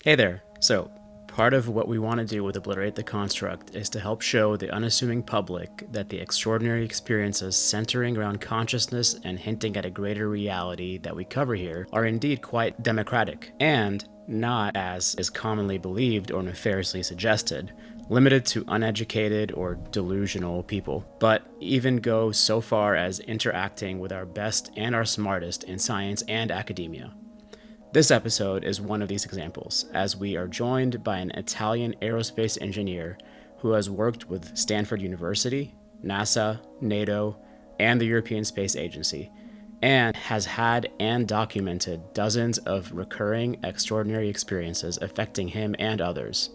Hey there. So, part of what we want to do with Obliterate the Construct is to help show the unassuming public that the extraordinary experiences centering around consciousness and hinting at a greater reality that we cover here are indeed quite democratic and not, as is commonly believed or nefariously suggested, limited to uneducated or delusional people, but even go so far as interacting with our best and our smartest in science and academia. This episode is one of these examples, as we are joined by an Italian aerospace engineer who has worked with Stanford University, NASA, NATO, and the European Space Agency, and has had and documented dozens of recurring extraordinary experiences affecting him and others.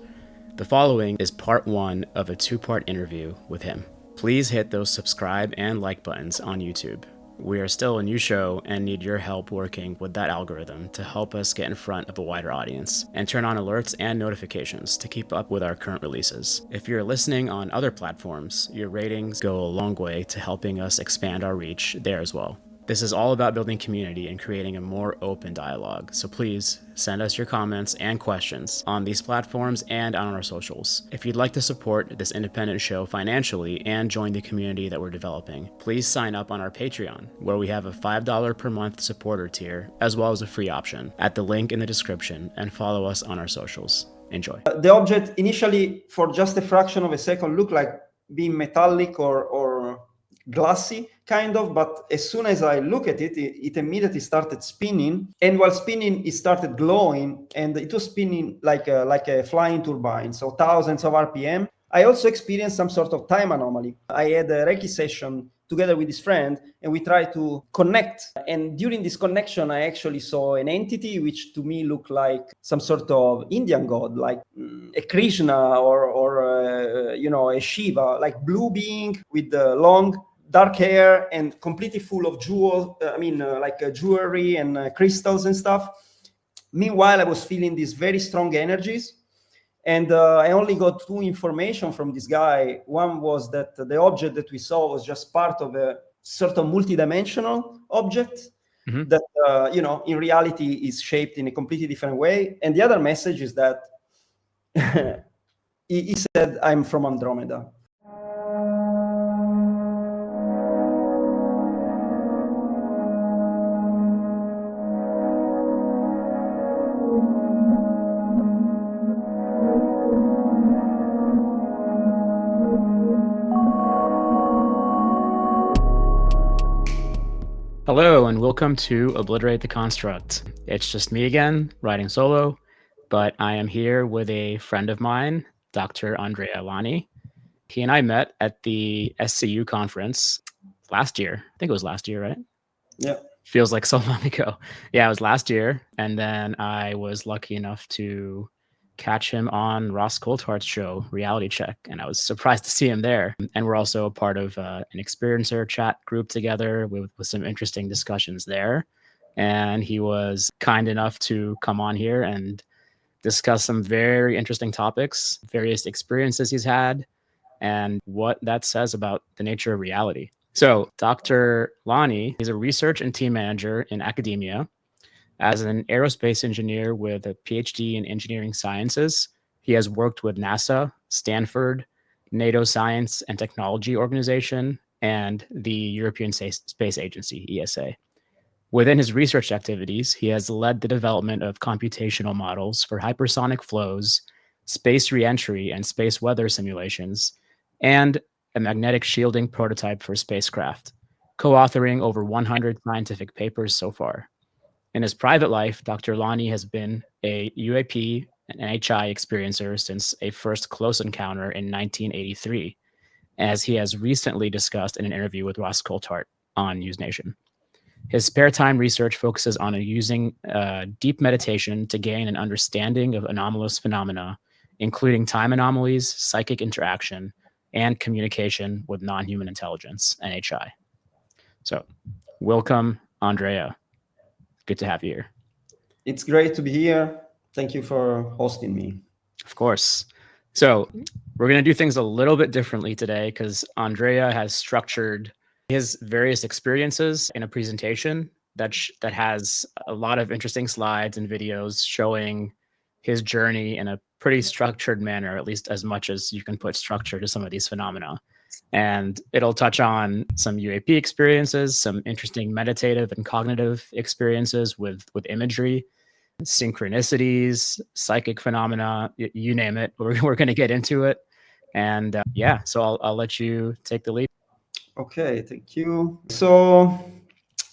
The following is part one of a two-part interview with him. Please hit those subscribe and like buttons on YouTube. We are still a new show and need your help working with that algorithm to help us get in front of a wider audience and turn on alerts and notifications to keep up with our current releases. If you're listening on other platforms, your ratings go a long way to helping us expand our reach there as well. This is all about building community and creating a more open dialogue, so please send us your comments and questions on these platforms and on our socials. If you'd like to support this independent show financially and join the community that we're developing, please sign up on our Patreon, where we have a $5 per month supporter tier, as well as a free option, at the link in the description, and follow us on our socials. Enjoy. The object initially, for just a fraction of a second, looked like being metallic or glassy, kind of, but as soon as I look at it, it immediately started spinning, and while spinning, it started glowing, and it was spinning like a flying turbine, so thousands of RPM. I also experienced some sort of time anomaly. I had a Reiki session together with his friend, and we tried to connect. And during this connection, I actually saw an entity which to me looked like some sort of Indian god, like a Krishna or a Shiva, like blue being with the long dark hair and completely full of jewels, jewelry and crystals and stuff. Meanwhile, I was feeling these very strong energies. And I only got two information from this guy. One was that the object that we saw was just part of a sort of multidimensional object that, in reality is shaped in a completely different way. And the other message is that he said, I'm from Andromeda. Hello, and welcome to Obliterate the Construct. It's just me again, riding solo, but I am here with a friend of mine, Dr. Andrea Lani. He and I met at the SCU conference last year. I think it was last year, right? Yeah. Feels like so long ago. Yeah, it was last year. And then I was lucky enough to catch him on Ross Coulthart's show, Reality Check, and I was surprised to see him there. And we're also a part of an experiencer chat group together with some interesting discussions there. And he was kind enough to come on here and discuss some very interesting topics, various experiences he's had, and what that says about the nature of reality. So Dr. Lani is a research and team manager in academia. As an aerospace engineer with a PhD in engineering sciences, he has worked with NASA, Stanford, NATO Science and Technology Organization, and the European Space Agency, ESA. Within his research activities, he has led the development of computational models for hypersonic flows, space reentry and space weather simulations, and a magnetic shielding prototype for spacecraft, co-authoring over 100 scientific papers so far. In his private life, Dr. Lani has been a UAP and NHI experiencer since a first close encounter in 1983, as he has recently discussed in an interview with Ross Coulthart on NewsNation. His spare time research focuses on using deep meditation to gain an understanding of anomalous phenomena, including time anomalies, psychic interaction, and communication with non-human intelligence, NHI. So, welcome, Andrea. Good to have you here. It's great to be here. Thank you for hosting me. Of course. So we're going to do things a little bit differently today because Andrea has structured his various experiences in a presentation that has a lot of interesting slides and videos showing his journey in a pretty structured manner, at least as much as you can put structure to some of these phenomena. And it'll touch on some UAP experiences, some interesting meditative and cognitive experiences with imagery, synchronicities, psychic phenomena, you name it. We're going to get into it. And yeah, so I'll let you take the lead. Okay, thank you. So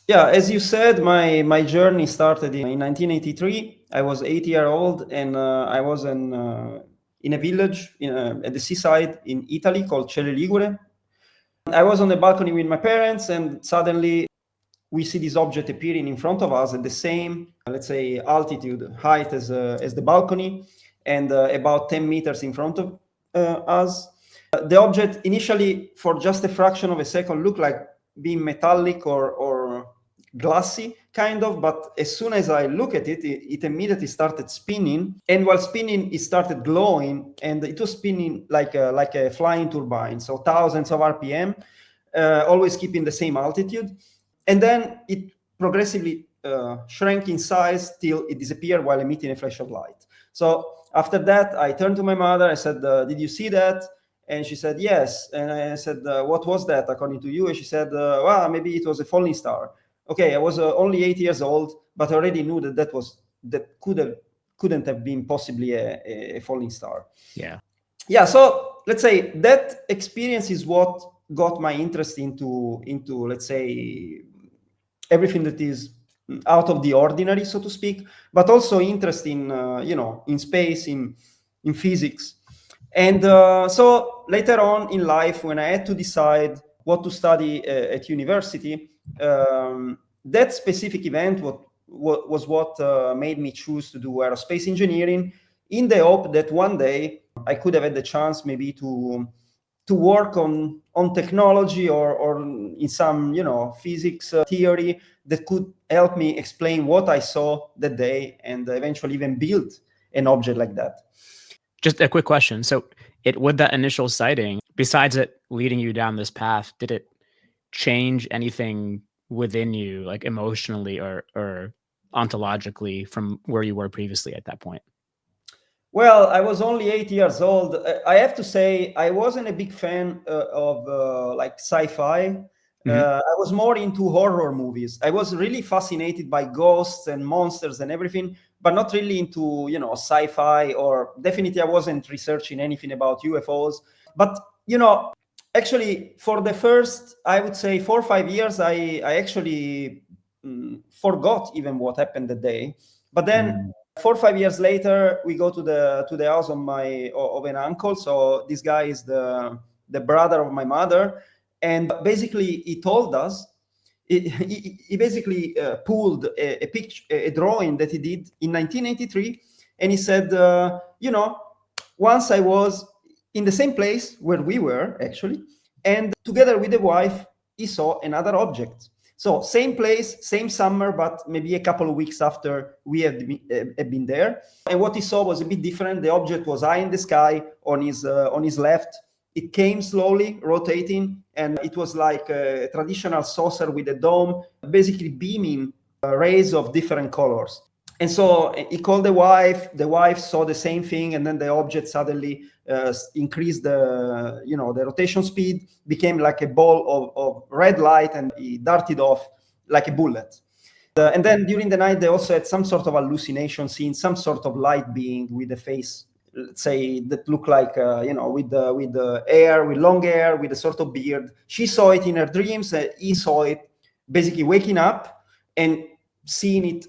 yeah, as you said, my journey started in 1983. I was 8 years old, and I was in a village at the seaside in Italy called Celle Ligure. I was on the balcony with my parents, and suddenly we see this object appearing in front of us at the same, let's say, altitude, height as the balcony, and about 10 meters in front of us. The object initially, for just a fraction of a second, looked like being metallic or glassy, kind of, but as soon as I look at it, it immediately started spinning, and while spinning, it started glowing, and it was spinning like a flying turbine, so thousands of RPM, always keeping the same altitude. And then it progressively shrank in size till it disappeared while emitting a flash of light. So after that, I turned to my mother. I said, did you see that? And she said, yes. And I said, what was that according to you? And she said, well, maybe it was a falling star. Okay, I was only 8 years old, but I already knew that couldn't have been possibly a falling star. Yeah, so let's say that experience is what got my interest into let's say, everything that is out of the ordinary, so to speak, but also interest in in space, in physics. And so later on in life, when I had to decide what to study at university, that specific event was what made me choose to do aerospace engineering, in the hope that one day I could have had the chance maybe to work on technology or in some physics theory that could help me explain what I saw that day, and eventually even build an object like that. Just a quick question. So with that initial sighting, besides it leading you down this path, did it change anything within you, like emotionally or ontologically, from where you were previously at that point? Well, I was only 8 years old. I have to say, I wasn't a big fan of like sci-fi. I was more into horror movies. I was really fascinated by ghosts and monsters and everything, but not really into, sci-fi, or definitely I wasn't researching anything about UFOs. But, actually for the first, I would say 4 or 5 years, I actually forgot even what happened that day. But then 4 or 5 years later, we go to the house of an uncle. So this guy is the brother of my mother, and basically he told us, he basically pulled a picture, a drawing that he did in 1983, and he said, once I was in the same place where we were actually, and together with the wife, he saw another object. So same place, same summer, but maybe a couple of weeks after we had been there. And what he saw was a bit different. The object was high in the sky on his left. It came slowly, rotating, and it was like a traditional saucer with a dome, basically beaming rays of different colors. And so he called the wife. The wife saw the same thing, and then the object suddenly increased the rotation speed, became like a ball of red light, and he darted off like a bullet. And then during the night, they also had some sort of hallucination, seeing some sort of light being with a face, let's say, that looked like with the hair, with long hair, with a sort of beard. She saw it in her dreams. He saw it basically waking up and seeing it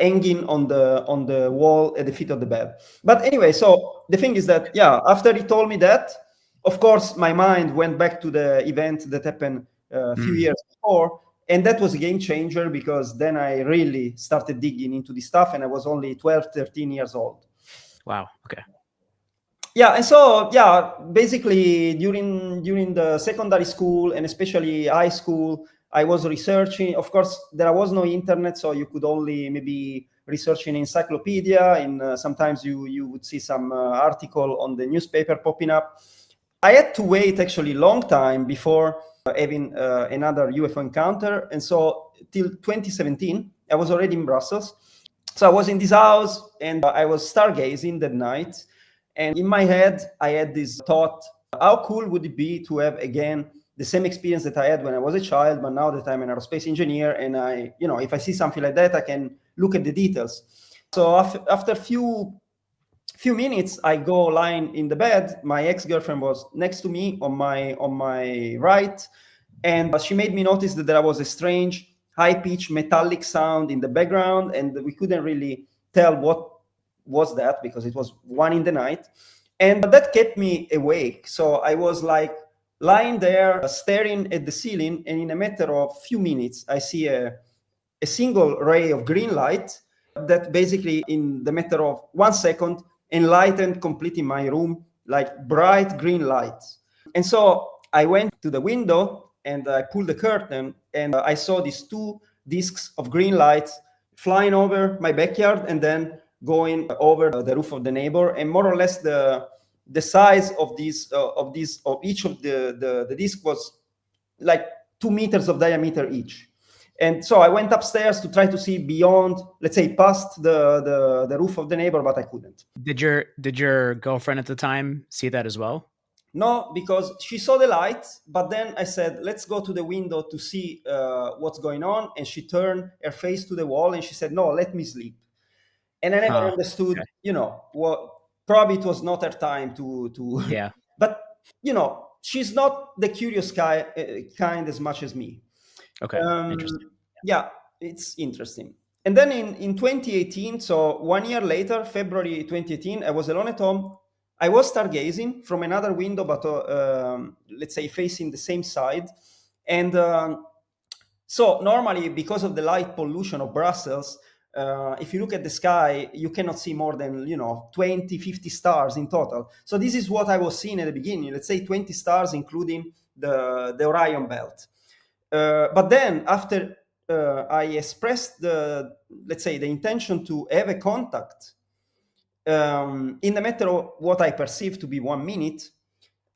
hanging on the wall at the feet of the bed. But anyway, so the thing is that, yeah, after he told me that, of course, my mind went back to the event that happened a few years before, and that was a game changer, because then I really started digging into this stuff, and I was only 12, 13 years old. Wow. Okay. Yeah, and so, yeah, basically during the secondary school, and especially high school, I was researching. Of course, there was no internet, so you could only maybe research in encyclopedia, and sometimes you would see some article on the newspaper popping up. I had to wait actually long time before having another UFO encounter. And so till 2017, I was already in Brussels. So I was in this house and I was stargazing that night. And in my head, I had this thought, how cool would it be to have again the same experience that I had when I was a child, but now that I'm an aerospace engineer and I, if I see something like that, I can look at the details. So after a few minutes, I go lying in the bed. My ex-girlfriend was next to me on my right, and she made me notice that there was a strange high-pitched metallic sound in the background, and we couldn't really tell what was that because it was 1 in the night, and that kept me awake. So I was like lying there staring at the ceiling, and in a matter of few minutes, I see a single ray of green light that basically in the matter of 1 second enlightened completely my room, like bright green lights. And so I went to the window and I pulled the curtain and I saw these 2 discs of green lights flying over my backyard and then going over the roof of the neighbor, and more or less the size of these of each of the disc was like 2 meters of diameter each. And so I went upstairs to try to see beyond, let's say, past the roof of the neighbor, but I couldn't. Did your girlfriend at the time see that as well? No, because she saw the light, but then I said, let's go to the window to see what's going on. And she turned her face to the wall and she said, no, let me sleep. And I never understood, what, probably it was not her time to Yeah. But, she's not the curious kind as much as me. Okay. Interesting. Yeah, it's interesting. And then in 2018, so 1 year later, February 2018, I was alone at home. I was stargazing from another window, but let's say facing the same side. And so normally, because of the light pollution of Brussels, if you look at the sky, you cannot see more than 20, 50 stars in total. So this is what I was seeing at the beginning. Let's say 20 stars, including the Orion belt. But then after I expressed the intention to have a contact, in the matter of what I perceived to be 1 minute,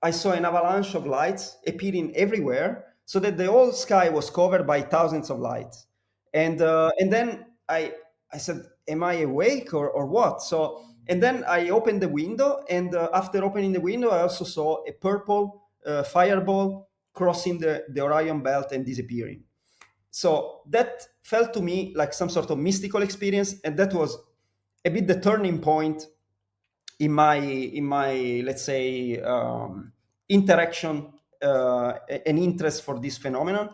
I saw an avalanche of lights appearing everywhere, so that the whole sky was covered by thousands of lights. And then I said, "Am I awake or what?" So and then I opened the window, and after opening the window, I also saw a purple fireball crossing the Orion belt and disappearing. So that felt to me like some sort of mystical experience, and that was a bit the turning point in my let's say interaction and interest for this phenomenon.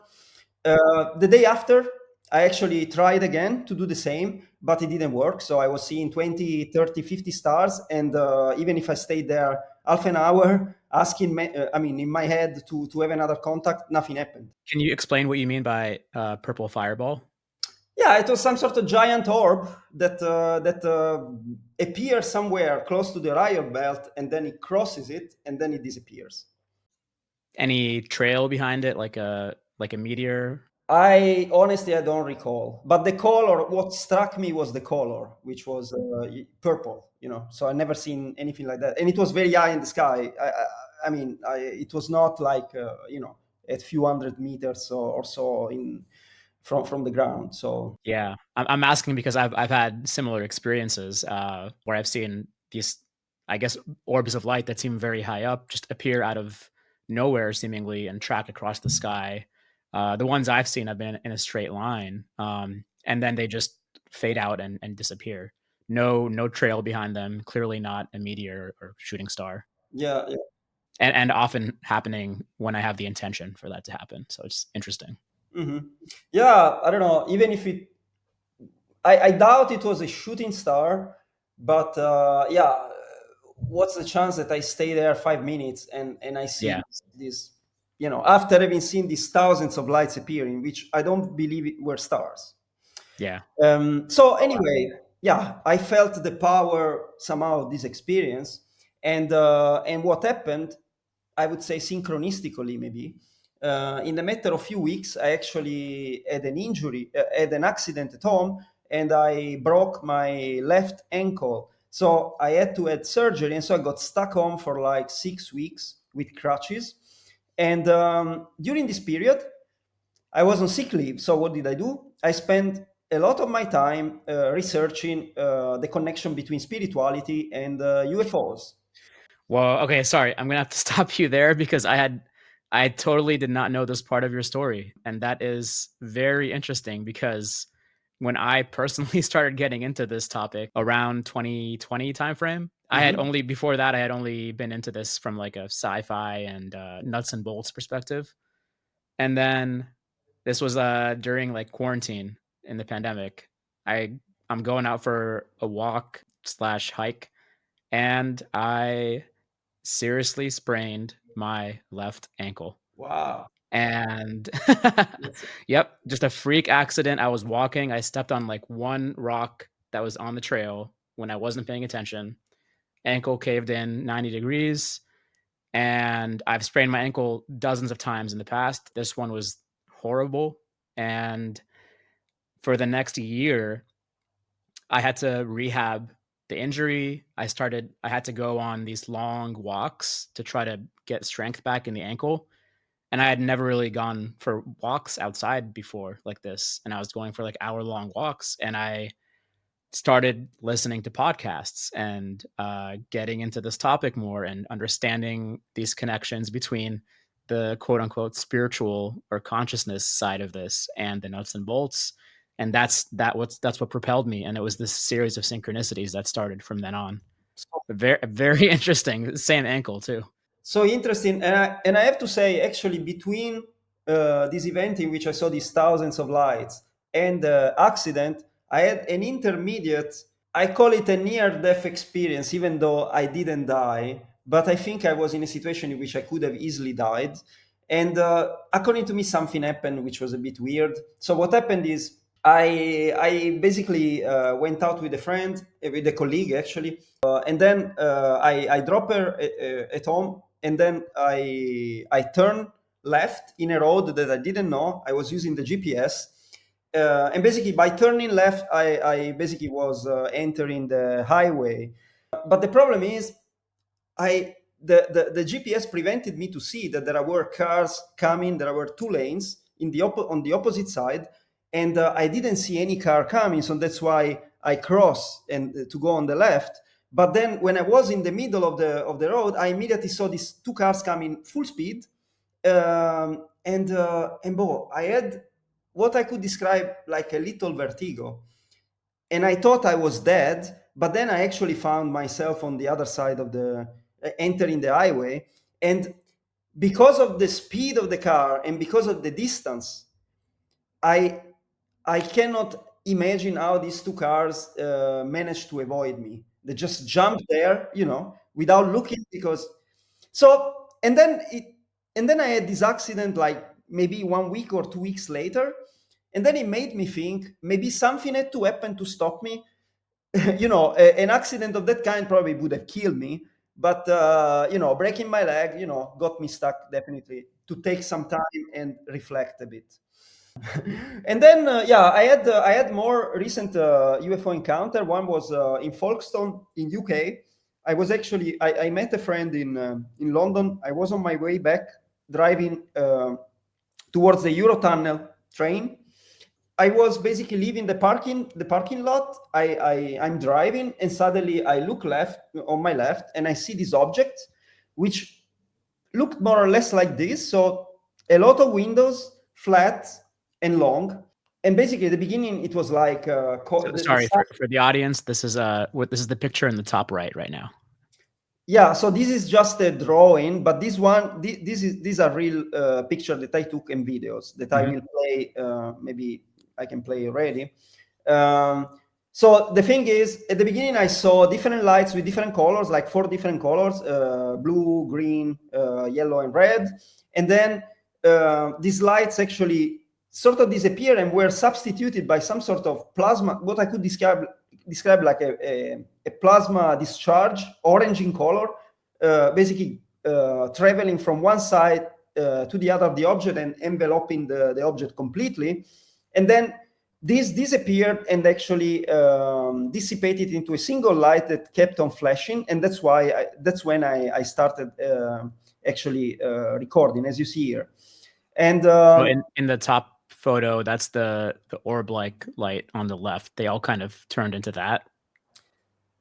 The day after, I actually tried again to do the same, but it didn't work. So I was seeing 20, 30, 50 stars, and even if I stayed there half an hour asking in my head to have another contact, nothing happened. Can you explain what you mean by purple fireball? Yeah, it was some sort of giant orb that appears somewhere close to the Orion belt, and then it crosses it, and then it disappears. Any trail behind it, like a meteor? I honestly don't recall, but the color, what struck me was the color, which was purple. So I never seen anything like that, and it was very high in the sky. It was not like a few hundred meters or so from the ground. So Yeah, I'm asking because I've had similar experiences where I've seen these, I guess, orbs of light that seem very high up just appear out of nowhere seemingly and track across the sky. The ones I've seen have been in a straight line, and then they just fade out and disappear. No trail behind them. Clearly not a meteor or shooting star. yeah. And often happening when I have the intention for that to happen. So it's interesting. Mm-hmm. Yeah, I don't know. Even if I doubt it was a shooting star, but what's the chance that I stay there 5 minutes and I see this, after having seen these thousands of lights appearing, which I don't believe it were stars. Yeah. So anyway, I felt the power somehow of this experience, and what happened, I would say synchronistically maybe. In the matter of few weeks, I actually had an injury, had an accident at home, and I broke my left ankle. So I had to have surgery, and so I got stuck home for like 6 weeks with crutches. And during this period, I was on sick leave. So what did I do? I spent a lot of my time researching the connection between spirituality and UFOs. Well, okay, sorry. I'm gonna have to stop you there because I totally did not know this part of your story. And that is very interesting because when I personally started getting into this topic around 2020 timeframe, I had only before that I had only been into this from like a sci-fi and nuts and bolts perspective. And then this was during like quarantine in the pandemic. I'm going out for a walk slash hike, and I seriously sprained my left ankle. Wow. And yep, just a freak accident. I was walking, I stepped on like one rock that was on the trail when I wasn't paying attention. Ankle caved in 90 degrees, and I've sprained my ankle dozens of times in the past. This one was horrible, and for the next year I had to rehab the injury. I had to go on these long walks to try to get strength back in the ankle. And I had never really gone for walks outside before like this. And I was going for like hour-long walks, and I started listening to podcasts and getting into this topic more and understanding these connections between the quote unquote spiritual or consciousness side of this and the nuts and bolts. And that's what propelled me. And it was this series of synchronicities that started from then on. Very, very interesting. Same ankle too. So interesting. And I have to say, actually, between this event in which I saw these thousands of lights and the accident, I had an intermediate, I call it a near-death experience, even though I didn't die. But I think I was in a situation in which I could have easily died. And according to me, something happened which was a bit weird. So what happened is I basically went out with a friend, with a colleague actually, and then I drop her at home, and then I turned left in a road that I didn't know. I was using the GPS, and basically by turning left, I basically was entering the highway. But the problem is, the GPS prevented me to see that there were cars coming. There were two lanes on the opposite side, and I didn't see any car coming. So that's why I crossed and to go on the left. But then when I was in the middle of the road, I immediately saw these two cars coming full speed, and I had what I could describe like a little vertigo, and I thought I was dead. But then I actually found myself on the other side of the entering the highway, and because of the speed of the car and because of the distance, I cannot imagine how these two cars managed to avoid me. They just jumped there, without looking. And then I had this accident like maybe 1 week or 2 weeks later, and then it made me think maybe something had to happen to stop me. An accident of that kind probably would have killed me, but breaking my leg, got me stuck definitely to take some time and reflect a bit. And then I had more recent UFO encounter. One was in Folkestone in UK. I met a friend in London. I was on my way back driving towards the Eurotunnel train. I was basically leaving the parking lot. I'm driving, and suddenly I look on my left, and I see this object, which looked more or less like this. So a lot of windows, flat and long. And basically, at the beginning, it was like. Sorry for the audience. This is the picture in the top right now. Yeah, so this is just a drawing, but these are real pictures that I took and videos that I will play. Maybe I can play already. So the thing is, at the beginning, I saw different lights with different colors, like 4 different colors: blue, green, yellow, and red. And then these lights actually sort of disappeared and were substituted by some sort of plasma, what I could describe like a plasma discharge, orange in color, basically traveling from one side to the other of the object and enveloping the object completely. And then this disappeared and actually dissipated into a single light that kept on flashing. And that's when I started actually recording, as you see here. And so in the top photo, that's the orb-like light on the left. They all kind of turned into that.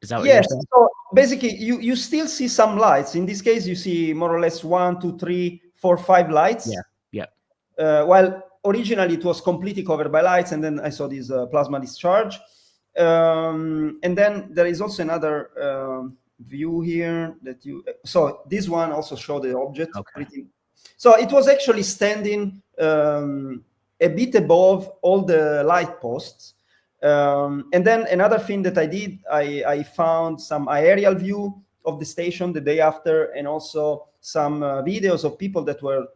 Is that what you're Yes. saying? So basically, you still see some lights. In this case, you see more or less 1, 2, 3, 4, 5 lights. Yeah. While originally it was completely covered by lights, and then I saw this plasma discharge. And then there is also another view here that you. So this one also showed the object. Okay. So it was actually standing a bit above all the light posts. And then another thing that I did, I found some aerial view of the station the day after, and also some videos of people that were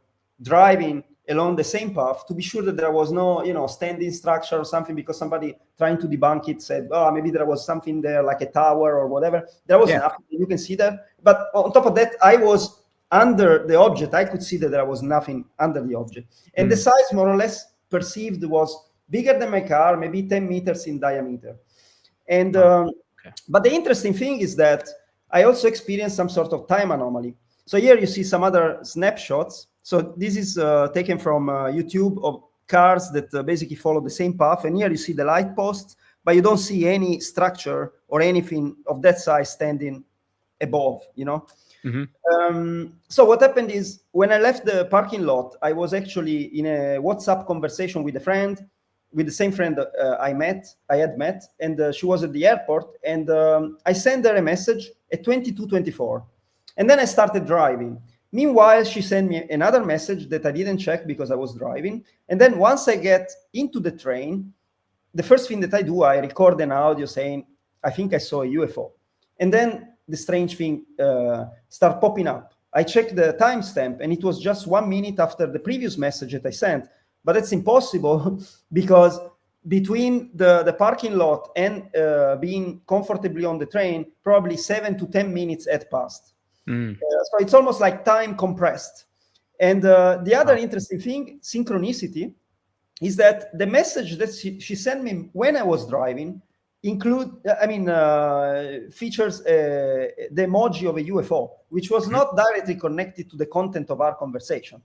driving along the same path to be sure that there was no, standing structure or something, because somebody trying to debunk it said, oh, maybe there was something there like a tower or whatever. There was nothing. You can see that. But on top of that, I was under the object. I could see that there was nothing under the object. And the size, more or less, perceived was bigger than my car, maybe 10 meters in diameter. And but the interesting thing is that I also experienced some sort of time anomaly. So here you see some other snapshots. So this is taken from YouTube of cars that basically follow the same path. And here you see the light posts, but you don't see any structure or anything of that size standing above, So what happened is, when I left the parking lot, I was actually in a WhatsApp conversation with a friend, with the same friend I had met, and she was at the airport, and I sent her a message at 22:24, and then I started driving. Meanwhile, she sent me another message that I didn't check because I was driving, and then once I get into the train, the first thing that I do, I record an audio saying, I think I saw a UFO, and then the strange thing start popping up. I checked the timestamp, and it was just 1 minute after the previous message that I sent. But it's impossible because between the parking lot and being comfortably on the train, probably 7 to 10 minutes had passed. So it's almost like time compressed. And the other interesting thing, synchronicity, is that the message that she sent me when I was driving features the emoji of a UFO, which was not directly connected to the content of our conversation.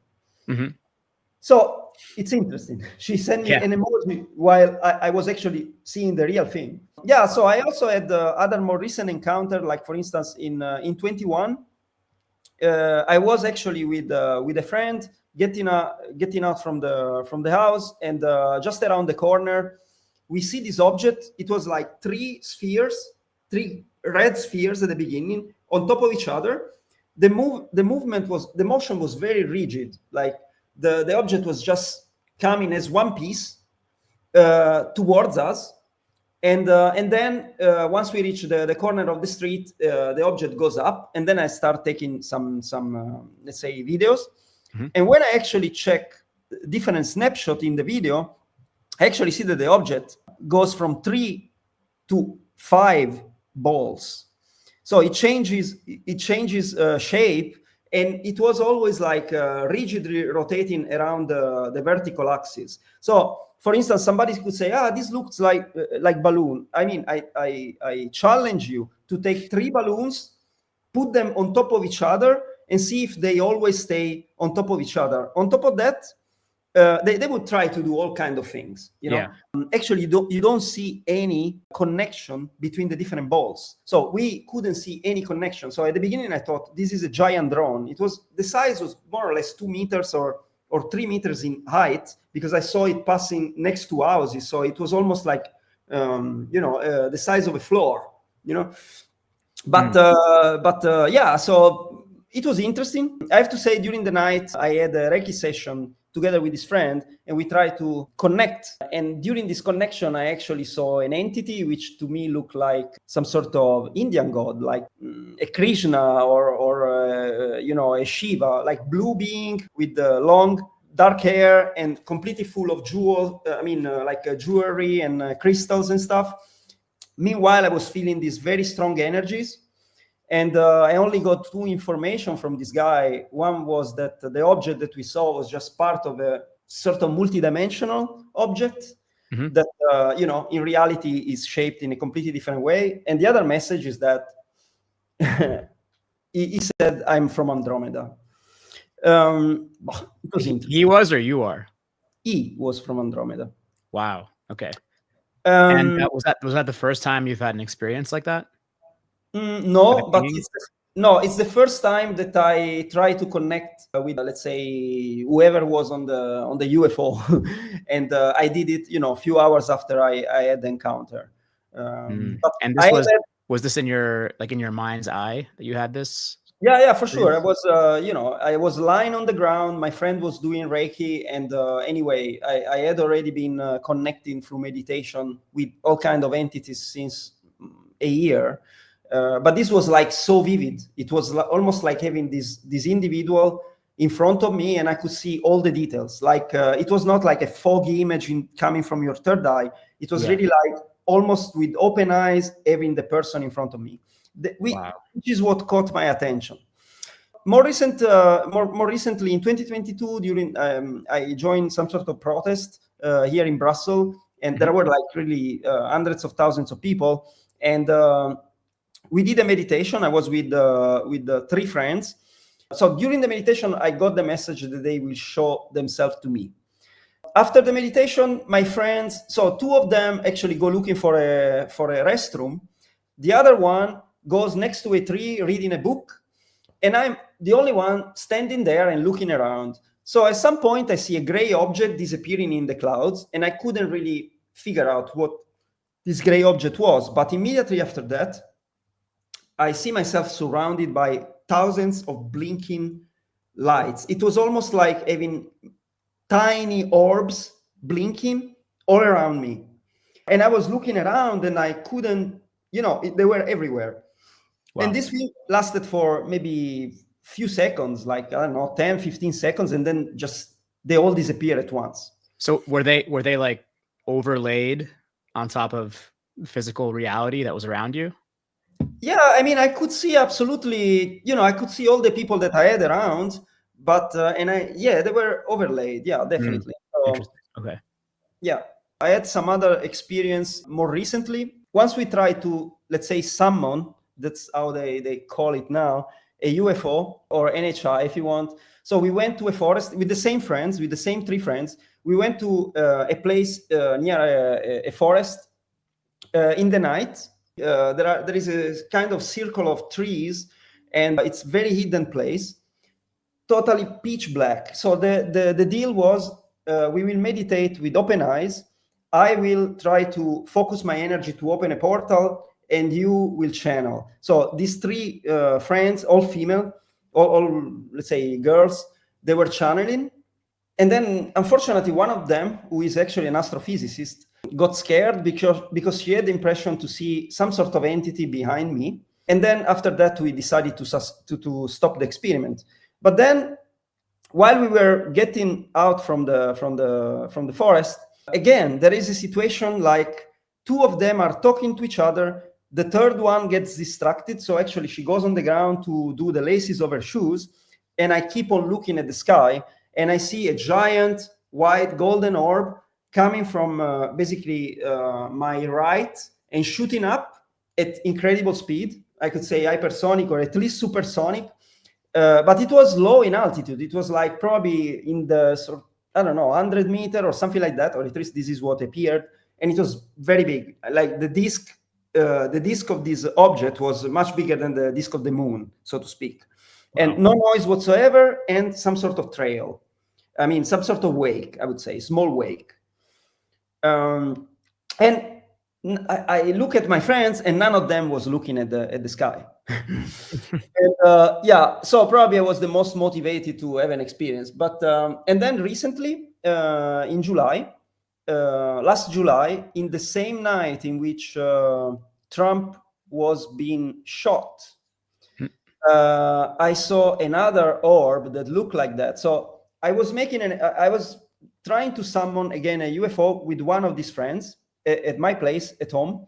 So it's interesting. She sent me an emoji while I was actually seeing the real thing. Yeah, so I also had other more recent encounter, like for instance in 21, I was actually with a friend getting out from the house, and just around the corner we see this object. It was like three red spheres at the beginning on top of each other. The motion was very rigid, like the object was just coming as one piece towards us, and then once we reach the corner of the street, the object goes up, and then I start taking some let's say videos. And when I actually check different snapshot in the video, I actually see that the object goes from 3 to 5 balls. So it changes shape, and it was always like rigidly rotating around the vertical axis. So, for instance, somebody could say, this looks like balloon. I mean, I challenge you to take 3 balloons, put them on top of each other, and see if they always stay on top of each other. On top of that, they would try to do all kinds of things, Actually, you don't see any connection between the different balls. So we couldn't see any connection. So at the beginning, I thought this is a giant drone. The size was more or less 2 meters or 3 meters in height, because I saw it passing next to houses. So it was almost like, the size of a floor, But yeah, so it was interesting. I have to say, during the night, I had a Reiki session together with this friend, and we tried to connect. And during this connection, I actually saw an entity which to me looked like some sort of Indian god, like a Krishna or a Shiva, like blue being with long dark hair and completely full of jewels. Jewelry and crystals and stuff. Meanwhile, I was feeling these very strong energies. And I only got 2 information from this guy. One was that the object that we saw was just part of a sort of multidimensional object that, in reality is shaped in a completely different way. And the other message is that he said, I'm from Andromeda. He was, or you are? E was from Andromeda. Wow. Okay. And was that the first time you've had an experience like that? No, but it's the first time that I try to connect with, let's say, whoever was on the UFO, and I did it, a few hours after I had the encounter. But and this was this in your mind's eye that you had this? Yeah, for sure. I was, I was lying on the ground. My friend was doing Reiki, and anyway, I had already been connecting through meditation with all kind of entities since a year. But this was like so vivid. It was almost like having this individual in front of me, and I could see all the details. Like it was not like a foggy image coming from your third eye. It was really like almost with open eyes, having the person in front of me. Which is what caught my attention. More recently, in 2022, during I joined some sort of protest here in Brussels, and there were like really hundreds of thousands of people, and we did a meditation. I was with 3 friends. So during the meditation, I got the message that they will show themselves to me. After the meditation, my friends, so 2 of them actually go looking for a restroom. The other one goes next to a tree reading a book, and I'm the only one standing there and looking around. So at some point, I see a gray object disappearing in the clouds, and I couldn't really figure out what this gray object was. But immediately after that, I see myself surrounded by thousands of blinking lights. It was almost like having tiny orbs blinking all around me. And I was looking around, and I couldn't, they were everywhere. Wow. And this lasted for maybe few seconds, like, I don't know, 10, 15 seconds, and then just they all disappear at once. So were they like overlaid on top of physical reality that was around you? Yeah, I mean, I could see absolutely, I could see all the people that I had around, but, they were overlaid. Yeah, definitely. Interesting. Okay. Yeah. I had some other experience more recently. Once we tried to, let's say, summon, that's how they call it now, a UFO or NHI, if you want. So we went to a forest with the same friends, with the same 3 friends. We went to a place near a forest in the night. There is a kind of circle of trees, and it's very hidden place, totally pitch black. So the deal was we will meditate with open eyes. I will try to focus my energy to open a portal, and you will channel. So these 3 friends, all female, all let's say girls, they were channeling. And then, unfortunately, one of them, who is actually an astrophysicist, got scared because she had the impression to see some sort of entity behind me. And then after that, we decided to stop the experiment. But then, while we were getting out from the forest, again, there is a situation like 2 of them are talking to each other. The third one gets distracted. So actually, she goes on the ground to do the laces of her shoes. And I keep on looking at the sky, and I see a giant white golden orb coming from basically my right and shooting up at incredible speed. I could say hypersonic or at least supersonic. But it was low in altitude. It was like probably in the, 100 meter or something like that, or at least this is what appeared. And it was very big. Like the disk of this object was much bigger than the disk of the moon, so to speak. Wow. And no noise whatsoever, and some sort of trail. I mean, some sort of wake, I would say, small wake. And I look at my friends, and none of them was looking at the sky. And so probably I was the most motivated to have an experience. But and then recently, in July, last July, in the same night in which Trump was being shot, I saw another orb that looked like that. So I was trying to summon again a UFO with one of these friends at my place at home,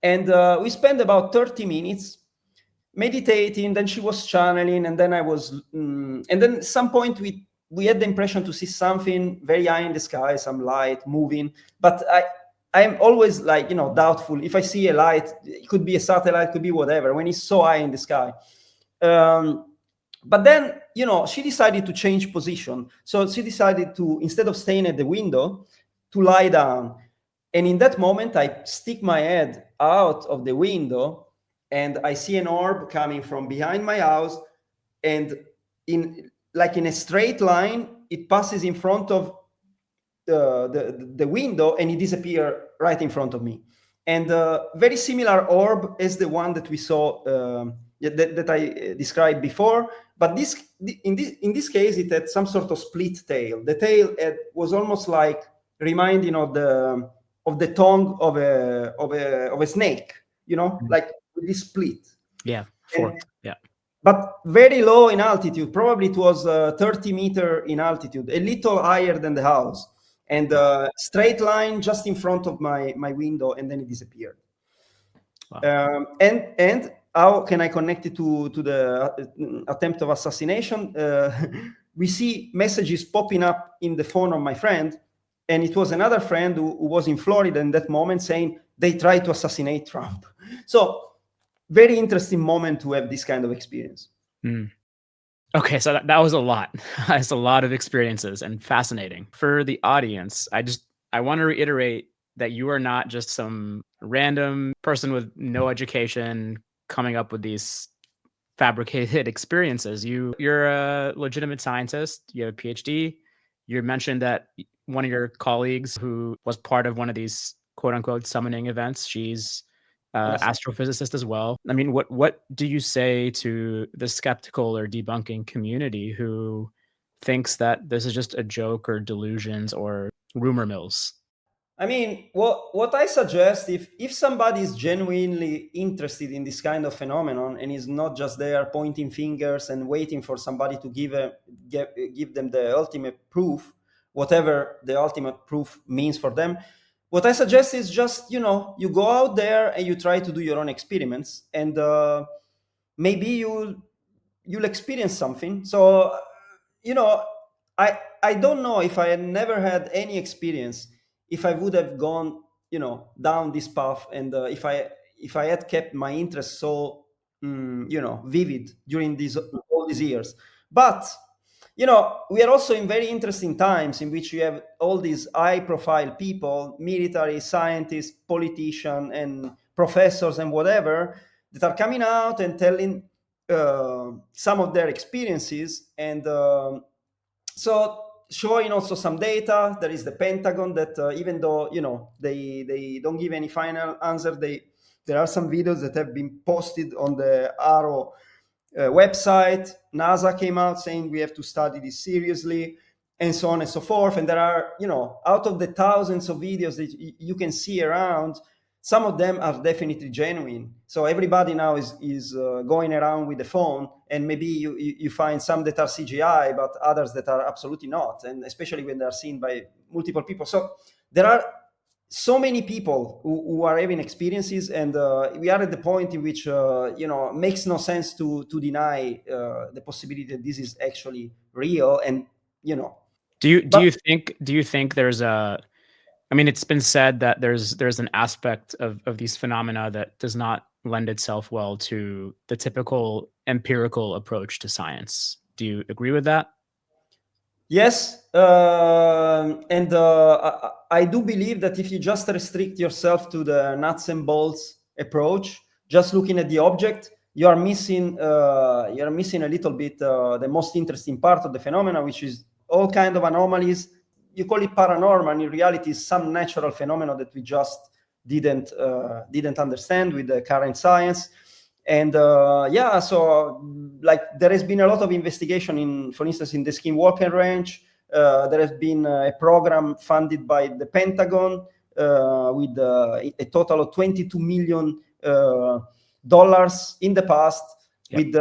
and we spent about 30 minutes meditating. Then she was channeling, and then I was, and then at some point we had the impression to see something very high in the sky, some light moving. But I'm always like, doubtful. If I see a light, it could be a satellite, could be whatever. When it's so high in the sky. But then, she decided to change position. So she decided to, instead of staying at the window, to lie down. And in that moment, I stick my head out of the window and I see an orb coming from behind my house. And in a straight line, it passes in front of the window and it disappeared right in front of me. And very similar orb as the one that we saw that I described before, but in this case it had some sort of split tail. The tail was almost like reminding of the tongue of a snake, like with this split. Yeah, forked. Yeah. But very low in altitude. Probably it was 30 meter in altitude, a little higher than the house, and straight line just in front of my window, and then it disappeared. Wow. And how can I connect it to the attempt of assassination? We see messages popping up in the phone of my friend, and it was another friend who was in Florida in that moment saying they tried to assassinate Trump. So very interesting moment to have this kind of experience. Okay, so that was a lot. That's a lot of experiences and fascinating. For the audience, I want to reiterate that you are not just some random person with no education coming up with these fabricated experiences. You're a legitimate scientist. You have a PhD. You mentioned that one of your colleagues who was part of one of these quote unquote summoning events, she's astrophysicist as well. I mean, what do you say to the skeptical or debunking community who thinks that this is just a joke or delusions or rumor mills? I mean, what I suggest, if somebody is genuinely interested in this kind of phenomenon and is not just there pointing fingers and waiting for somebody to give them the ultimate proof, whatever the ultimate proof means for them, what I suggest is just, you go out there and you try to do your own experiments, and maybe you'll experience something. So, I don't know if I had never had any experience, if I would have gone, down this path, and if I had kept my interest so, vivid during all these years. But we are also in very interesting times in which you have all these high-profile people, military, scientists, politicians, and professors, and whatever, that are coming out and telling some of their experiences, and so showing also some data. There is the Pentagon that even though they don't give any final answer, there are some videos that have been posted on the Arrow website. NASA came out saying we have to study this seriously, and so on and so forth. And there are, out of the thousands of videos that you can see around, some of them are definitely genuine. So everybody now is going around with the phone, and maybe you find some that are CGI, but others that are absolutely not, and especially when they are seen by multiple people. So there are so many people who are having experiences, and we are at the point in which it makes no sense to deny the possibility that this is actually real. And do you think there's a, I mean, it's been said that there's an aspect of these phenomena that does not lend itself well to the typical empirical approach to science. Do you agree with that? Yes, and I do believe that if you just restrict yourself to the nuts and bolts approach, just looking at the object, you are missing a little bit the most interesting part of the phenomena, which is all kind of anomalies. You call it paranormal. In reality, it's some natural phenomena that we just didn't understand with the current science. And so like there has been a lot of investigation for instance, in the Skinwalker Ranch. There has been a program funded by the Pentagon with a total of $22 million in the past. Yep.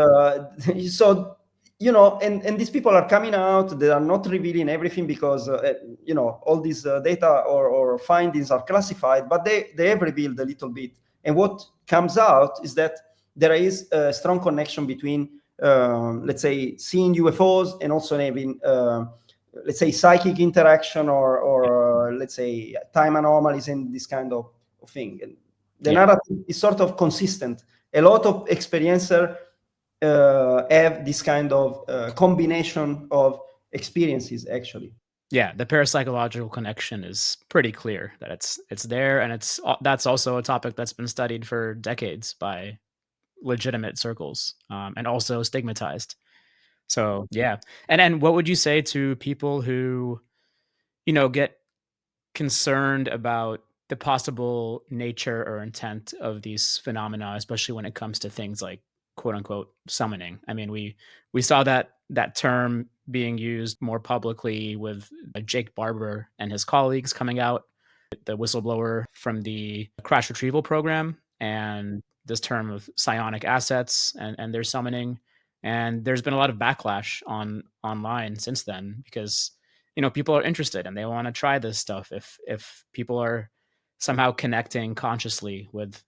So and these people are coming out. They are not revealing everything because all these data or findings are classified, but they have revealed a little bit. And what comes out is that there is a strong connection between, let's say, seeing UFOs and also having, let's say, psychic interaction or let's say, time anomalies and this kind of thing. And the narrative is sort of consistent. A lot of experiencer have this kind of combination of experiences, actually. Yeah, the parapsychological connection is pretty clear that it's there, and that's also a topic that's been studied for decades by legitimate circles, and also stigmatized. So yeah, and what would you say to people who, get concerned about the possible nature or intent of these phenomena, especially when it comes to things like quote unquote summoning? I mean, we saw that term being used more publicly with Jake Barber and his colleagues coming out, the whistleblower from the crash retrieval program, and this term of psionic assets and their summoning. And there's been a lot of backlash online since then because people are interested and they want to try this stuff. If people are somehow connecting consciously with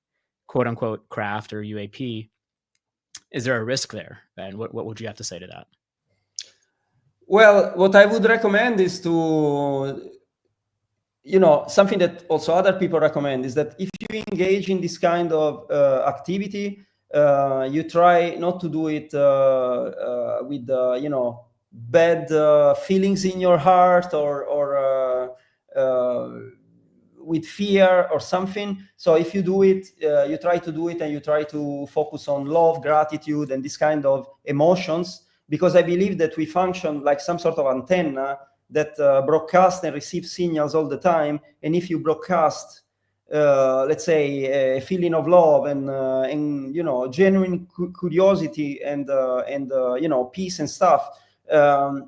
quote unquote craft or UAP, is there a risk there? And what would you have to say to that? Well, what I would recommend is to, something that also other people recommend is that if you engage in this kind of activity, you try not to do it with, bad feelings in your heart or with fear or something. So if you do it, you try to do it and you try to focus on love, gratitude, and this kind of emotions, because I believe that we function like some sort of antenna that broadcast and receive signals all the time. And if you broadcast, let's say, a feeling of love and genuine curiosity and peace and stuff,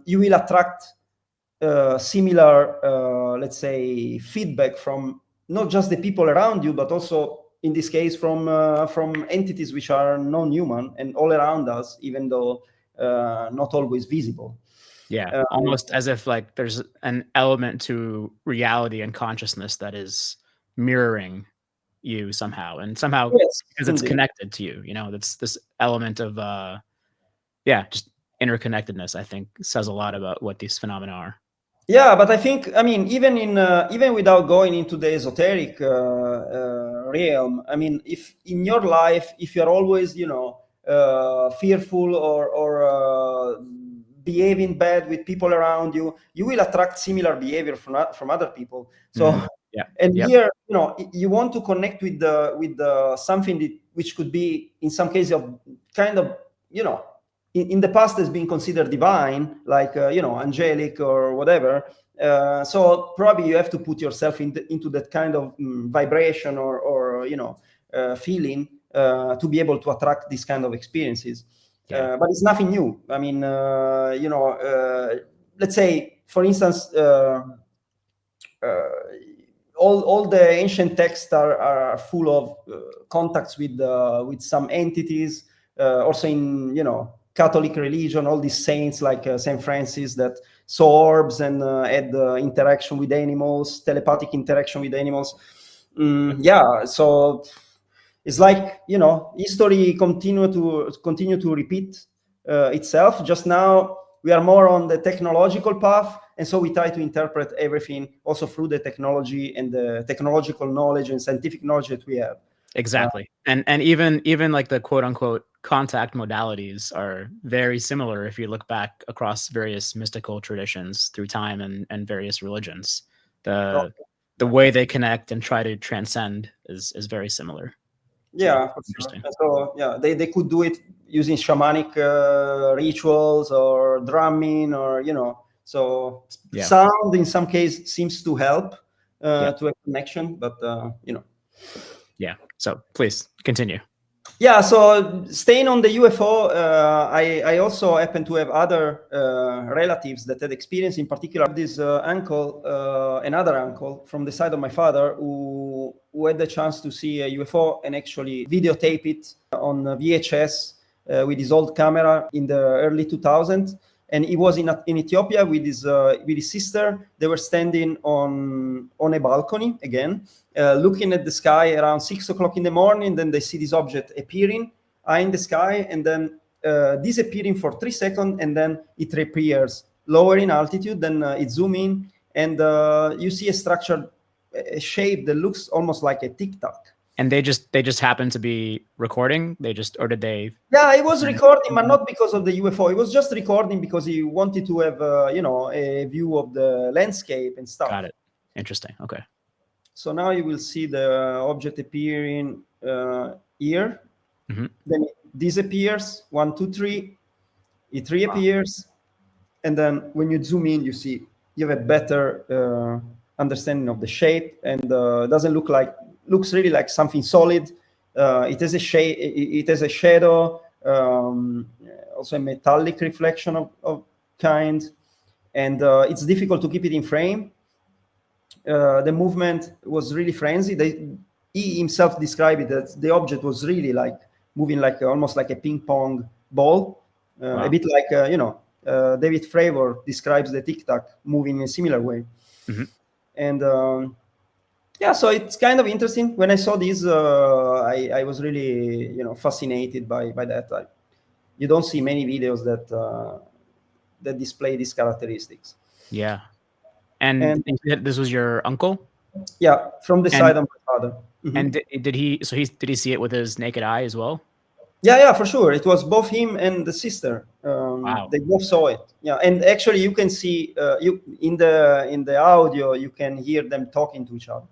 you will attract similar, let's say, feedback from not just the people around you, but also in this case from entities which are non-human and all around us, even though not always visible. Yeah, almost as if like there's an element to reality and consciousness that is mirroring you somehow, and somehow Yes, because it's indeed. connected to you. That's this element of just interconnectedness. I think says a lot about what these phenomena are. Yeah, but I think, even without going into the esoteric realm, I mean, if in your life, if you're always, fearful or behaving bad with people around you, you will attract similar behavior from other people. So, Yeah. and Yep. here, you want to connect with the something which could be in some case of kind of, in the past has been considered divine, like angelic or whatever. So probably you have to put yourself into that kind of vibration or feeling to be able to attract these kind of experiences. Yeah. But it's nothing new. I mean, let's say, for instance, all the ancient texts are full of contacts with some entities. Also in Catholic religion, all these saints like Saint Francis that saw orbs and had interaction with animals, telepathic interaction with animals. Yeah, so it's like history continue to repeat itself. Just now we are more on the technological path, and so we try to interpret everything also through the technology and the technological knowledge and scientific knowledge that we have. Exactly. And even like the quote unquote contact modalities are very similar if you look back across various mystical traditions through time and various religions. The way they connect and try to transcend is very similar. Yeah, for sure. So yeah, they could do it using shamanic rituals or drumming or so sound in some case seems to help to a connection, but Yeah. So please continue. Yeah, so staying on the UFO, I also happen to have other relatives that had experience. In particular, this uncle, another uncle from the side of my father, who had the chance to see a UFO and actually videotape it on VHS with his old camera in the early 2000s. And he was in Ethiopia with his sister. They were standing on a balcony again, looking at the sky around 6 o'clock in the morning. Then they see this object appearing high in the sky and then disappearing for 3 seconds, and then it reappears lower in altitude. Then it zooms in, and you see a structure, a shape that looks almost like a tic-tac. And they just happened to be recording. Or did they? Yeah, he was recording, but not because of the UFO. He was just recording because he wanted to have, a view of the landscape and stuff. Got it. Interesting. Okay. So now you will see the object appearing here. Mm-hmm. Then it disappears. 1, 2, 3. It reappears, and then when you zoom in, you have a better understanding of the shape, and doesn't looks really like something solid. It has a shade. It has a shadow, also a metallic reflection of kind, and it's difficult to keep it in frame. The movement was really frenzied. He himself described it that the object was really like moving like almost like a ping pong ball, a bit like David Fravor describes the Tic Tac moving in a similar way. Mm-hmm. And yeah, so it's kind of interesting. When I saw this, I was really fascinated by that. You don't see many videos that display these characteristics. Yeah. And this was your uncle? Yeah, from the side of my father. Mm-hmm. And did he see it with his naked eye as well? Yeah, for sure. It was both him and the sister. Wow. They both saw it. Yeah, and actually, you can see you in the audio, you can hear them talking to each other.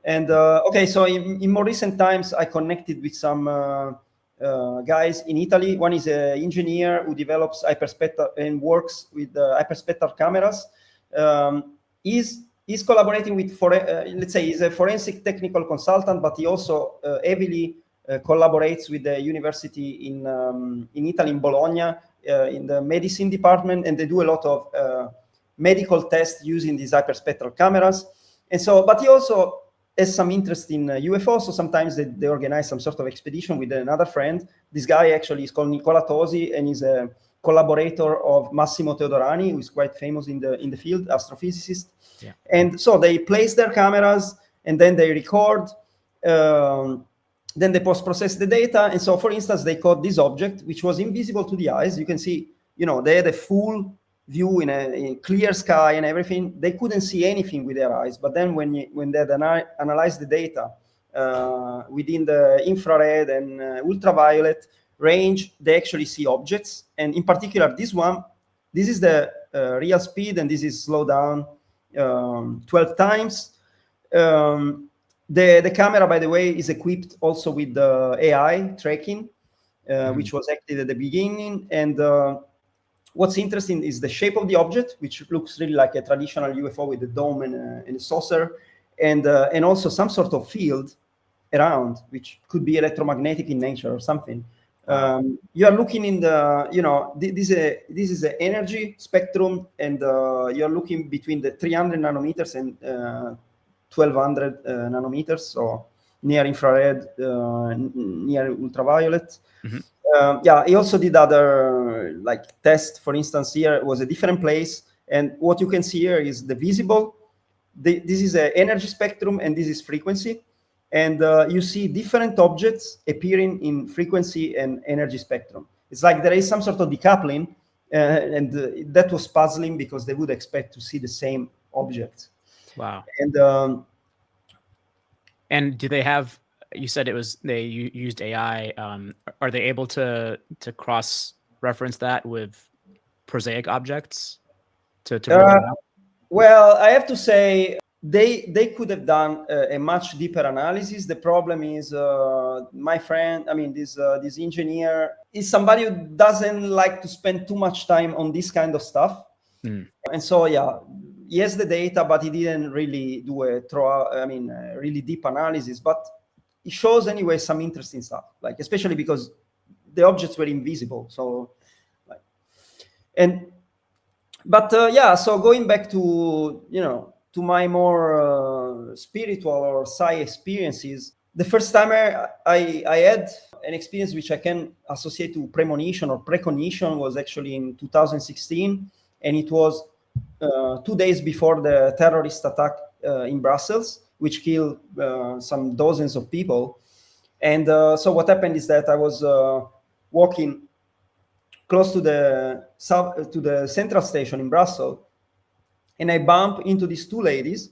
And okay, so in more recent times, I connected with some guys in Italy. One is an engineer who develops hyperspectral and works with hyperspectral cameras. He's collaborating with, let's say, he's a forensic technical consultant, but he also heavily collaborates with the university in Italy, in Bologna, in the medicine department, and they do a lot of medical tests using these hyperspectral cameras. And so, but he also has some interest in UFO, so sometimes they organize some sort of expedition with another friend. This guy actually is called Nicola Tosi, and he's a collaborator of Massimo Teodorani, who is quite famous in the field, astrophysicist. Yeah. And so they place their cameras, and then they record, then they post-process the data. And so, for instance, they caught this object, which was invisible to the eyes. You can see, they had a full view in a clear sky and everything. They couldn't see anything with their eyes. But then when they analyzed the data within the infrared and ultraviolet range, they actually see objects. And in particular, this is the real speed, and this is slowed down 12 times. The camera, by the way, is equipped also with the AI tracking, which was active at the beginning. And what's interesting is the shape of the object, which looks really like a traditional UFO with a dome and a saucer, and also some sort of field around, which could be electromagnetic in nature or something. You are looking in the, this is an energy spectrum, and you're looking between the 300 nanometers and 1200 nanometers, so near infrared, near ultraviolet. Mm-hmm. He also did other tests. For instance, here was a different place, and what you can see here is the visible. This is an energy spectrum, and this is frequency. And you see different objects appearing in frequency and energy spectrum. It's like there is some sort of decoupling, and that was puzzling because they would expect to see the same object. Wow. And do they have? You said they used AI. Are they able to cross-reference that with prosaic objects to well, I have to say they could have done a much deeper analysis. The problem is my friend, this engineer is somebody who doesn't like to spend too much time on this kind of stuff. And so, he has the data, but he didn't really do a really deep analysis. But it shows anyway some interesting stuff, especially because the objects were invisible. So, so going back to to my more spiritual or psi experiences, the first time I had an experience which I can associate to premonition or precognition was actually in 2016, and it was 2 days before the terrorist attack in Brussels, which killed some dozens of people. And so what happened is that I was walking close to the central station in Brussels, and I bumped into these two ladies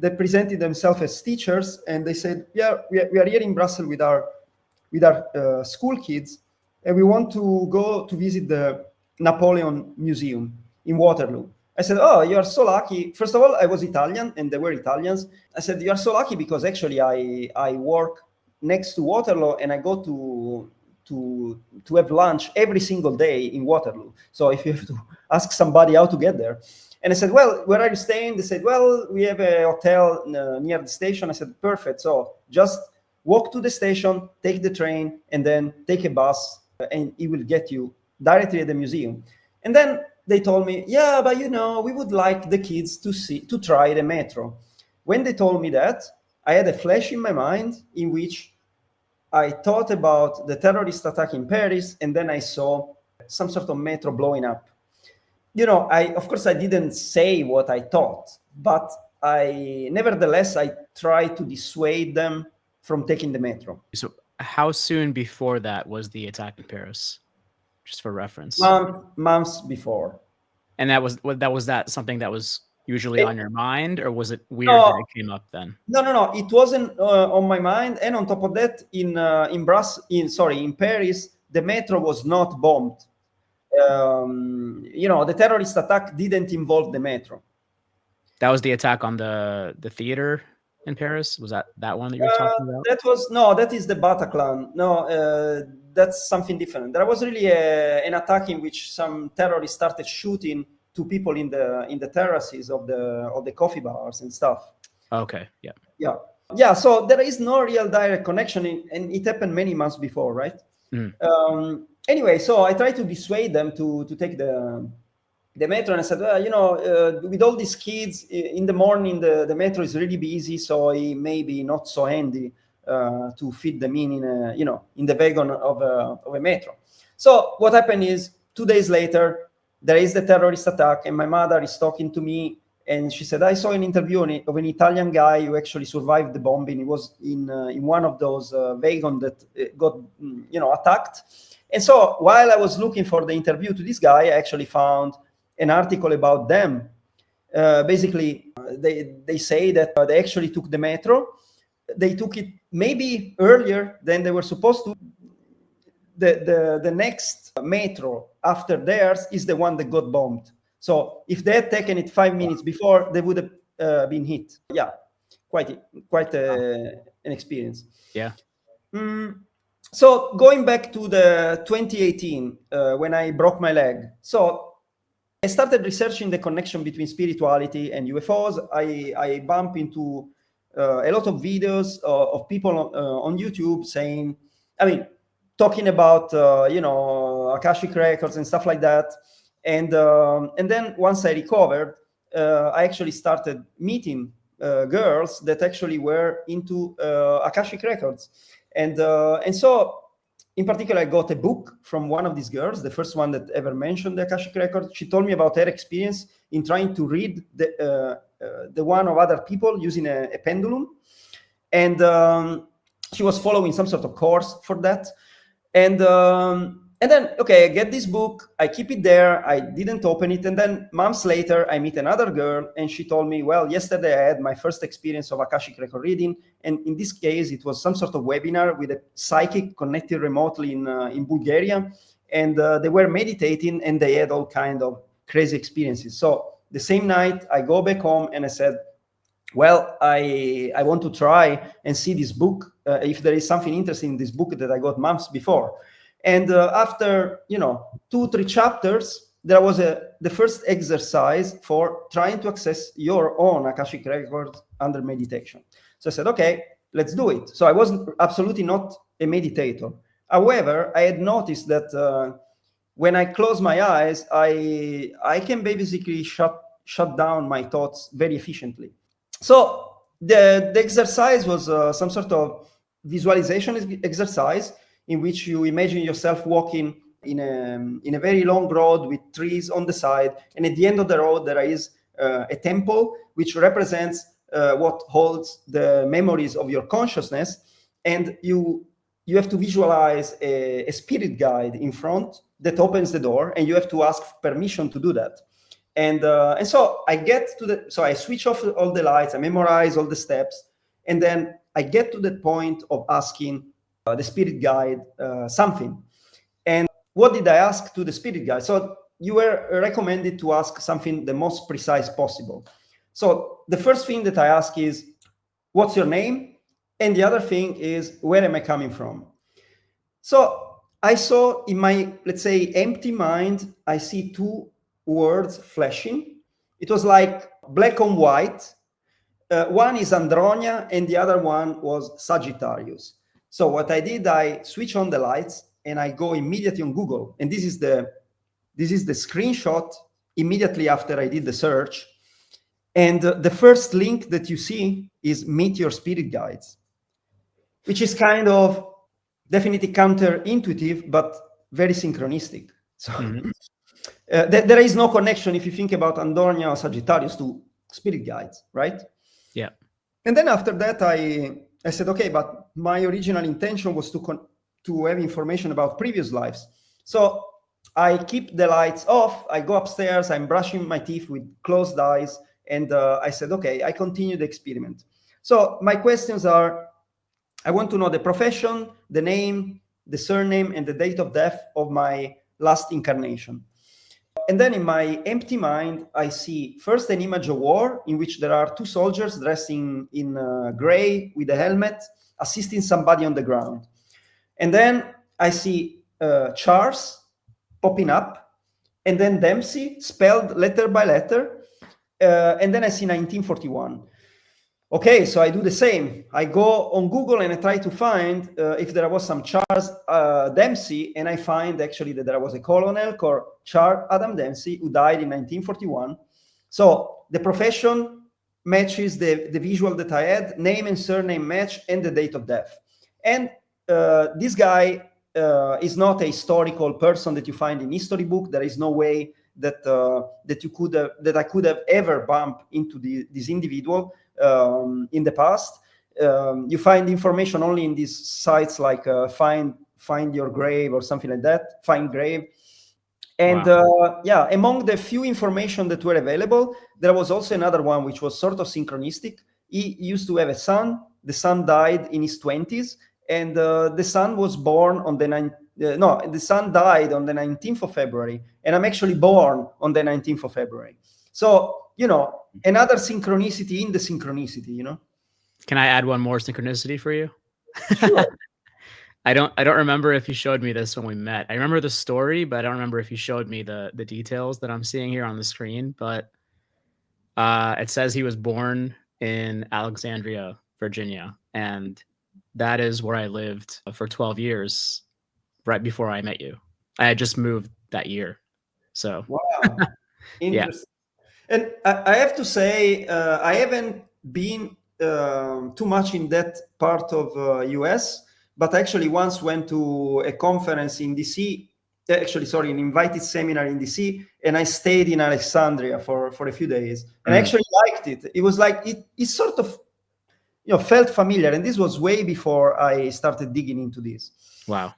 they presented themselves as teachers, and they said, yeah, we are here in Brussels with our school kids, and we want to go to visit the Napoleon Museum in Waterloo. I said, oh, you are so lucky. First of all, I was Italian, and they were Italians. I said, you are so lucky because actually I work next to Waterloo, and I go to have lunch every single day in Waterloo. So if you have to ask somebody how to get there. And I said, well, where are you staying? They said, well, we have a hotel near the station. I said, perfect. So just walk to the station, take the train, and then take a bus, and it will get you directly at the museum. And then they told me, yeah, but we would like the kids to try the metro. When they told me that, I had a flash in my mind in which I thought about the terrorist attack in Paris, and then I saw some sort of metro blowing up. Of course, I didn't say what I thought, but nevertheless, I tried to dissuade them from taking the metro. So how soon before that was the attack in Paris? Just for reference. Months before. And that was something that was usually on your mind, or was it weird that it came up then? No. It wasn't on my mind. And on top of that, in Paris, the metro was not bombed. The terrorist attack didn't involve the metro. That was the attack on the theater in Paris? Was that one that you were talking about? That is the Bataclan. No, that's something different. There was really an attack in which some terrorists started shooting to people in the terraces of the coffee bars and stuff. Okay. Yeah. So there is no real direct connection, and it happened many months before, right? Mm. Anyway, so I tried to dissuade them to take the metro, and I said, with all these kids in the morning, the metro is really busy, so it may be not so handy to fit them in the wagon of a metro. So what happened is 2 days later, there is the terrorist attack, and my mother is talking to me, and she said, I saw an interview of an Italian guy who actually survived the bombing. He was in one of those wagons that got attacked. And so while I was looking for the interview to this guy, I actually found an article about them. Basically, they say that they actually took the metro. They took it maybe earlier than they were supposed to. The next metro after theirs is the one that got bombed. So if they had taken it 5 minutes before, they would have been hit. Yeah, quite an experience. Yeah. So going back to the 2018, when I broke my leg. So I started researching the connection between spirituality and UFOs. I bump into a lot of videos of people on YouTube talking about Akashic records and stuff like that. And then once I recovered, I actually started meeting girls that actually were into Akashic records. And so in particular, I got a book from one of these girls, the first one that ever mentioned the Akashic record. She told me about her experience in trying to read the one of other people using a pendulum. And she was following some sort of course for that. And then, okay, I get this book, I keep it there, I didn't open it. And then months later, I meet another girl, and she told me, well, yesterday I had my first experience of Akashic record reading. And in this case, it was some sort of webinar with a psychic connected remotely in Bulgaria. And they were meditating, and they had all kind of crazy experiences. So the same night, I go back home, and I said, well, I want to try and see this book, if there is something interesting in this book that I got months before. And after 2-3 chapters, there was the first exercise for trying to access your own Akashic records under meditation. So I said, okay, let's do it. So I was absolutely not a meditator. However, I had noticed that when I close my eyes, I can basically shut down my thoughts very efficiently. So the exercise was some sort of visualization exercise in which you imagine yourself walking in a very long road with trees on the side, and at the end of the road there is a temple which represents what holds the memories of your consciousness, and you have to visualize a spirit guide in front that opens the door, and you have to ask permission to do that. And so I get to so I switch off all the lights, I memorize all the steps, and then I get to the point of asking the spirit guide something. And what did I ask to the spirit guide? So you were recommended to ask something the most precise possible. So the first thing that I ask is, what's your name? And the other thing is, where am I coming from? So I saw in my, let's say, empty mind, I see two words flashing. It was like black on white. One is Andronia and the other one was Sagittarius. So what I did, I switch on the lights and I go immediately on Google. And this is the screenshot immediately after I did the search. And the first link that you see is Meet Your Spirit Guides, which is kind of definitely counterintuitive, but very synchronistic. So there is no connection if you think about Andronia or Sagittarius to spirit guides, right? Yeah. And then after that, I said, okay, but my original intention was to have information about previous lives. So I keep the lights off. I go upstairs. I'm brushing my teeth with closed eyes. And I said, okay, I continue the experiment. So my questions are, I want to know the profession, the name, the surname, and the date of death of my last incarnation. And then in my empty mind, I see first an image of war in which there are two soldiers dressed in gray with a helmet, assisting somebody on the ground. And then I see Charles popping up, and then Dempsey spelled letter by letter. And then I see 1941. Okay, so I do the same. I go on Google and I try to find if there was some Charles Dempsey, and I find actually that there was a colonel called Charles Adam Dempsey who died in 1941. So the profession matches the visual that I had, name and surname match, and the date of death. And this guy is not a historical person that you find in history book. There is no way that I could have ever bumped into this individual in the past. You find information only in these sites like find your grave or something like that, find grave. And wow. Among the few information that were available, there was also another one which was sort of synchronistic. He used to have a son. The son died in his 20s, and the son was born on the son died on the 19th of February, and I'm actually born on the 19th of February. So, another synchronicity in the synchronicity, Can I add one more synchronicity for you? Sure. I don't remember if you showed me this when we met. I remember the story, but I don't remember if you showed me the details that I'm seeing here on the screen. But it says he was born in Alexandria, Virginia, and that is where I lived for 12 years right before I met you. I had just moved that year. So wow. Interesting. Yeah. And I have to say, I haven't been too much in that part of US, but actually once went to a conference in DC, an invited seminar in DC, and I stayed in Alexandria for a few days, and I actually liked it. It was like, it sort of, felt familiar, and this was way before I started digging into this. Wow.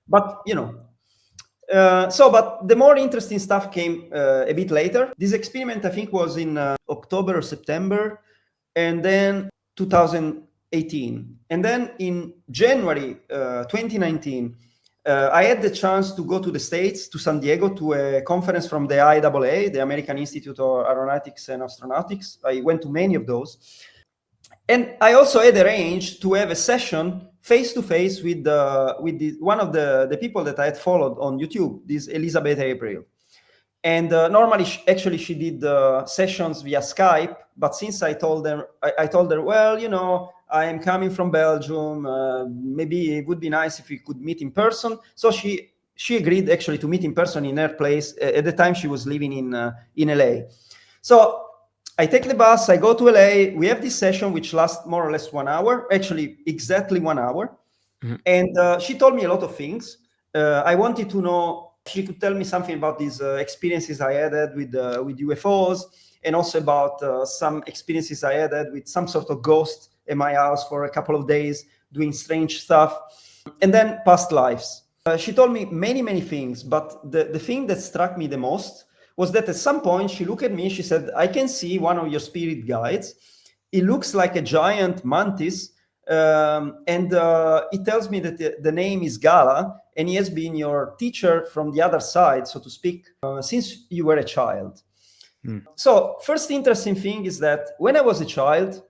But, but the more interesting stuff came a bit later. This experiment, I think, was in October or September, and then 2018. And then in January 2019, I had the chance to go to the States, to San Diego, to a conference from the IAA, the American Institute of Aeronautics and Astronautics. I went to many of those. And I also had arranged to have a session face-to-face with one of the people that I had followed on YouTube, this Elizabeth April. And normally, she did sessions via Skype. But since I told her, well, I am coming from Belgium. Maybe it would be nice if we could meet in person. So she agreed actually to meet in person in her place. At the time, she was living in LA. So I take the bus, I go to LA, we have this session which lasts more or less 1 hour, actually exactly 1 hour. Mm-hmm. And she told me a lot of things. I wanted to know, she could tell me something about these experiences I had with UFOs, and also about some experiences I had with some sort of ghost in my house for a couple of days, doing strange stuff, and then past lives. She told me many, many things, but the thing that struck me the most was that at some point she looked at me, she said, I can see one of your spirit guides. It looks like a giant mantis, and it tells me that the name is Gala, and he has been your teacher from the other side, so to speak, since you were a child. So first interesting thing is that when I was a child,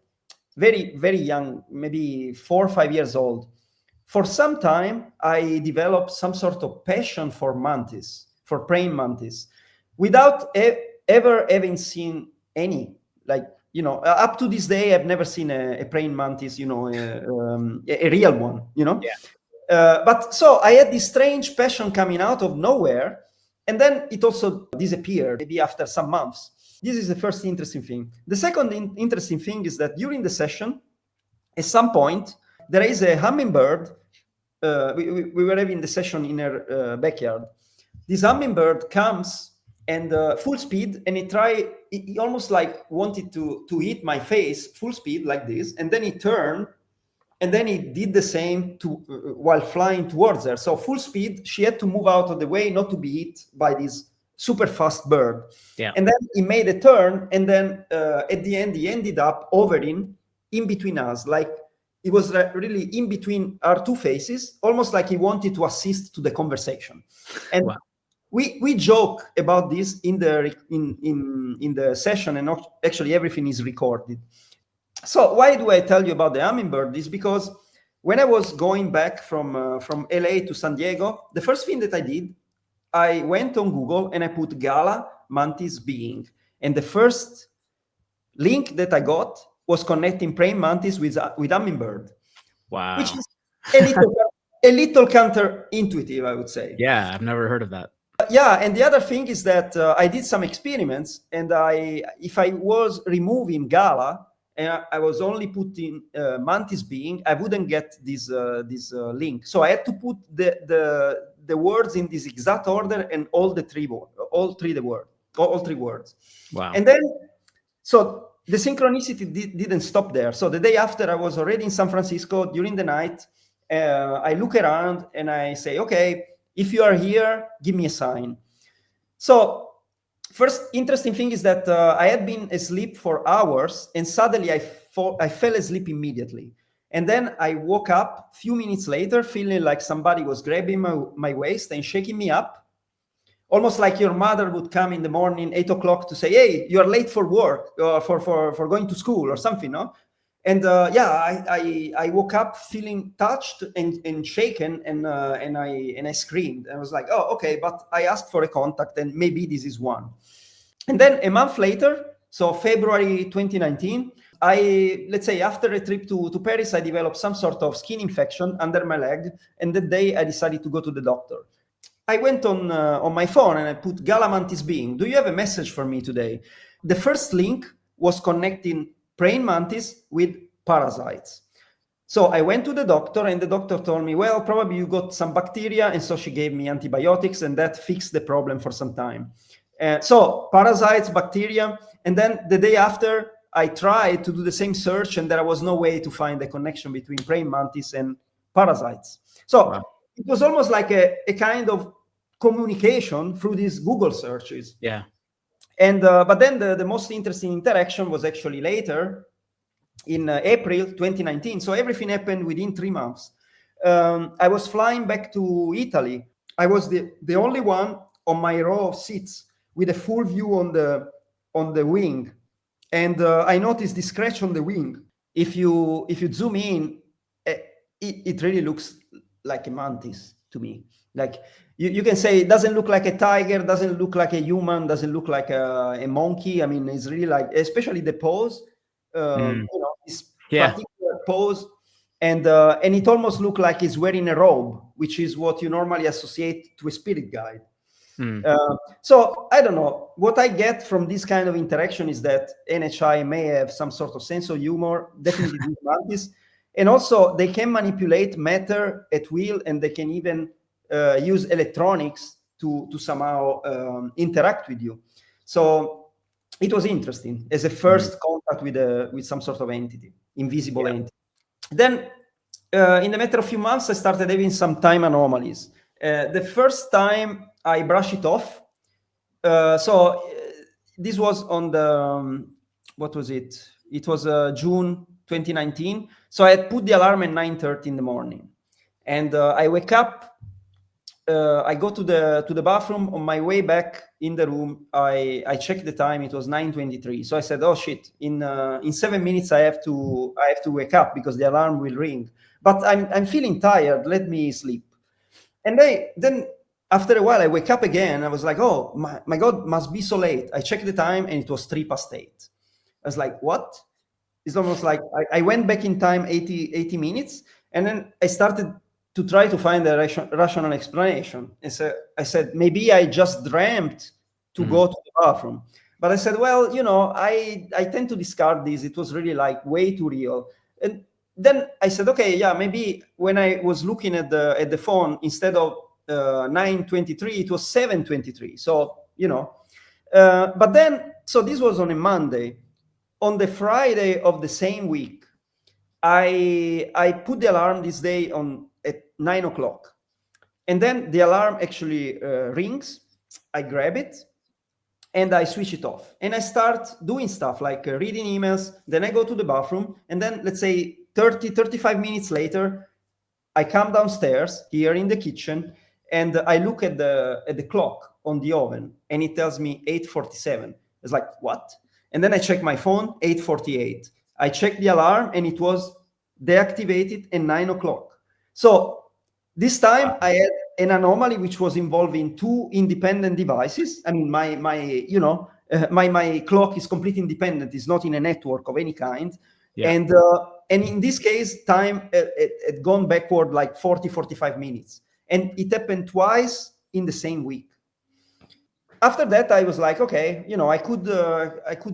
very, very young, maybe 4 or 5 years old, for some time, I developed some sort of passion for mantis, for praying mantis, without ever having seen any. Like, you know, up to this day, I've never seen a praying mantis, you know, a real one, you know. Yeah. But so I had this strange passion coming out of nowhere, and then it also disappeared, maybe after some months. This is the first interesting thing. The second interesting thing is that during the session, at some point, there is a hummingbird. We were having the session in her backyard. This hummingbird comes and full speed, and he almost like wanted to hit my face full speed like this, and then he turned, and then he did the same while flying towards her. So full speed, she had to move out of the way not to be hit by this super fast bird. Yeah. And then he made a turn, and then at the end, he ended up hovering in between us, like it was really in between our two faces, almost like he wanted to assist to the conversation. And wow. we joke about this in the session, and actually everything is recorded. So why do I tell you about the hummingbird? Is because when I was going back from LA to San Diego, the first thing that I did, I went on Google and I put Gala mantis being, and the first link that I got was connecting praying mantis with hummingbird. Wow. Which is a little counterintuitive, I would say. Yeah, I've never heard of that. Yeah, and the other thing is that I did some experiments, and if I was removing Gala and I was only putting mantis being, I wouldn't get this link. So I had to put the words in this exact order and all three words. Wow. And then, so the synchronicity didn't stop there. So the day after, I was already in San Francisco during the night. I look around and I say, okay, if you are here, give me a sign. So first interesting thing is that I had been asleep for hours, and suddenly I fell asleep immediately. And then I woke up a few minutes later feeling like somebody was grabbing my waist and shaking me up. Almost like your mother would come in the morning, 8 o'clock, to say, hey, you're late for work, for going to school or something, no? And I woke up feeling touched and shaken, and I screamed. I was like, oh, okay, but I asked for a contact, and maybe this is one. And then a month later, so February 2019, let's say after a trip to Paris, I developed some sort of skin infection under my leg, and that day I decided to go to the doctor. I went on my phone and I put Gala mantis being, do you have a message for me today? The first link was connecting praying mantis with parasites. So I went to the doctor, and the doctor told me, well, probably you got some bacteria, and so she gave me antibiotics, and that fixed the problem for some time. So parasites, bacteria, and then the day after, I tried to do the same search, and there was no way to find a connection between praying mantis and parasites. So wow. It was almost like a kind of communication through these Google searches. Yeah. And but then the most interesting interaction was actually later in April 2019. So everything happened within 3 months. I was flying back to Italy. I was the only one on my row of seats with a full view on the wing. And I noticed this scratch on the wing. If you zoom in, it really looks like a mantis to me. Like you can say it doesn't look like a tiger, doesn't look like a human, doesn't look like a monkey. I mean, it's really like, especially the pose, this particular pose, and it almost looked like he's wearing a robe, which is what you normally associate to a spirit guide. So I don't know. What I get from this kind of interaction is that NHI may have some sort of sense of humor, definitely these mantis, and also they can manipulate matter at will, and they can even use electronics to somehow interact with you. So it was interesting as a first contact with some sort of entity, invisible entity. Then in the matter of a few months, I started having some time anomalies. The first time I brushed it off, This was on the what was it? It was June 2019. So I had put the alarm at 9:30 in the morning, and I wake up. I go to the bathroom. On my way back in the room, I checked the time. It was 9:23. So I said, "Oh shit! In 7 minutes, I have to wake up because the alarm will ring." But I'm feeling tired. Let me sleep. And then after a while, I wake up again. I was like, "Oh my God, must be so late." I checked the time, and it was 8:03. I was like, "What?" It's almost like I went back in time 80 minutes, and then I started to try to find a rational explanation. And so I said, maybe I just dreamt to go to the bathroom. But I said, well, I tend to discard this. It was really like way too real. And then I said, okay, yeah, maybe when I was looking at the phone, instead of 9:23, it was 7:23. So, but then, so this was on a Monday. On the Friday of the same week, I put the alarm this day at 9:00, and then the alarm actually rings. I grab it and I switch it off, and I start doing stuff like reading emails. Then I go to the bathroom, and then let's say 35 minutes later, I come downstairs here in the kitchen, and I look at the clock on the oven, and it tells me 8:47. It's like, what? And then I check my phone, 8:48. I check the alarm, and it was deactivated at 9:00. So this time I had an anomaly which was involving two independent devices. I mean, my clock is completely independent. It's not in a network of any kind. Yeah. And in this case, time had gone backward like 45 minutes. And it happened twice in the same week. After that, I was like, okay, I could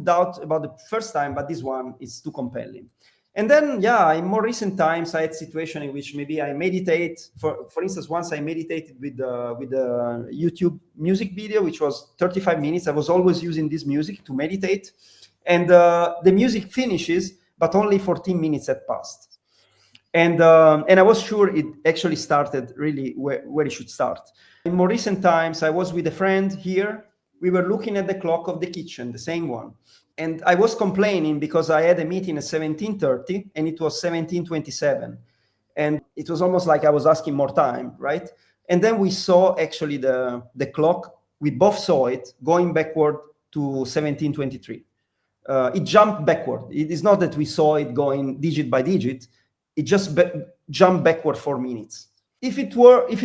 doubt about the first time, but this one is too compelling. And then, yeah, in more recent times, I had situation in which maybe I meditate. For instance, once I meditated with the YouTube music video, which was 35 minutes. I was always using this music to meditate. And the music finishes, but only 14 minutes had passed. And I was sure it actually started really where it should start. In more recent times, I was with a friend here. We were looking at the clock of the kitchen, the same one. And I was complaining because I had a meeting at 17:30 and it was 17:27. And it was almost like I was asking more time, right? And then we saw actually the clock. We both saw it going backward to 17:23. It jumped backward. It is not that we saw it going digit by digit. It just jumped backward 4 minutes. If it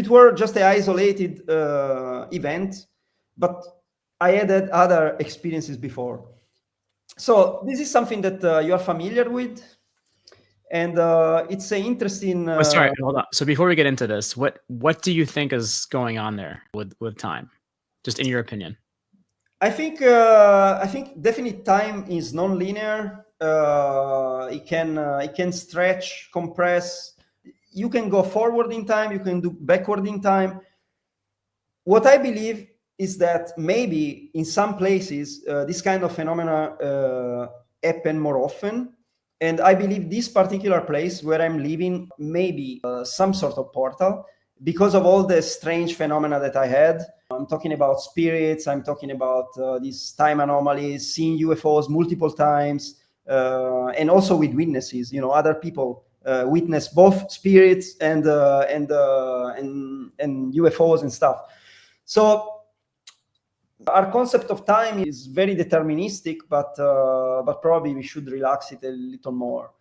were just an isolated event, but I had other experiences before. So this is something that you are familiar with, and it's an interesting. Sorry, hold on. So before we get into this, what do you think is going on there with time, just in your opinion? I think definitely time is non-linear. It can stretch, compress. You can go forward in time. You can do backward in time. What I believe is that maybe in some places this kind of phenomena happen more often. And I believe this particular place where I'm living may be some sort of portal because of all the strange phenomena that I had. I'm talking about spirits. I'm talking about these time anomalies, seeing UFOs multiple times, and also with witnesses. Other people witness both spirits and UFOs and stuff. So our concept of time is very deterministic, but probably we should relax it a little more.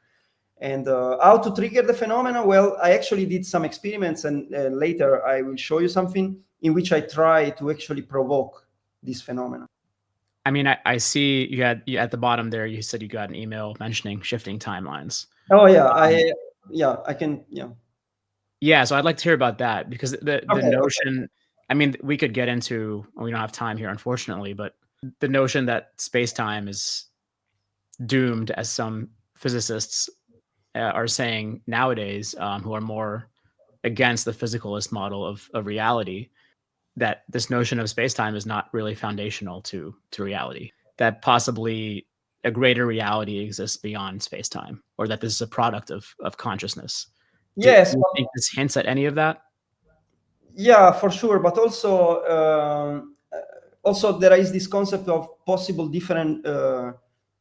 And how to trigger the phenomena? Well, I actually did some experiments, and later I will show you something in which I try to actually provoke this phenomena. I mean, I see you at the bottom there, you said you got an email mentioning shifting timelines. Oh, yeah. I can, yeah. Yeah, so I'd like to hear about that, because the notion, I mean, we could get into, we don't have time here, unfortunately, but the notion that space-time is doomed, as some physicists are saying nowadays, who are more against the physicalist model of reality, that this notion of space-time is not really foundational to reality, that possibly a greater reality exists beyond space-time, or that this is a product of consciousness. Yes. Do you think this hints at any of that? Yeah, for sure. But also, also there is this concept of possible different,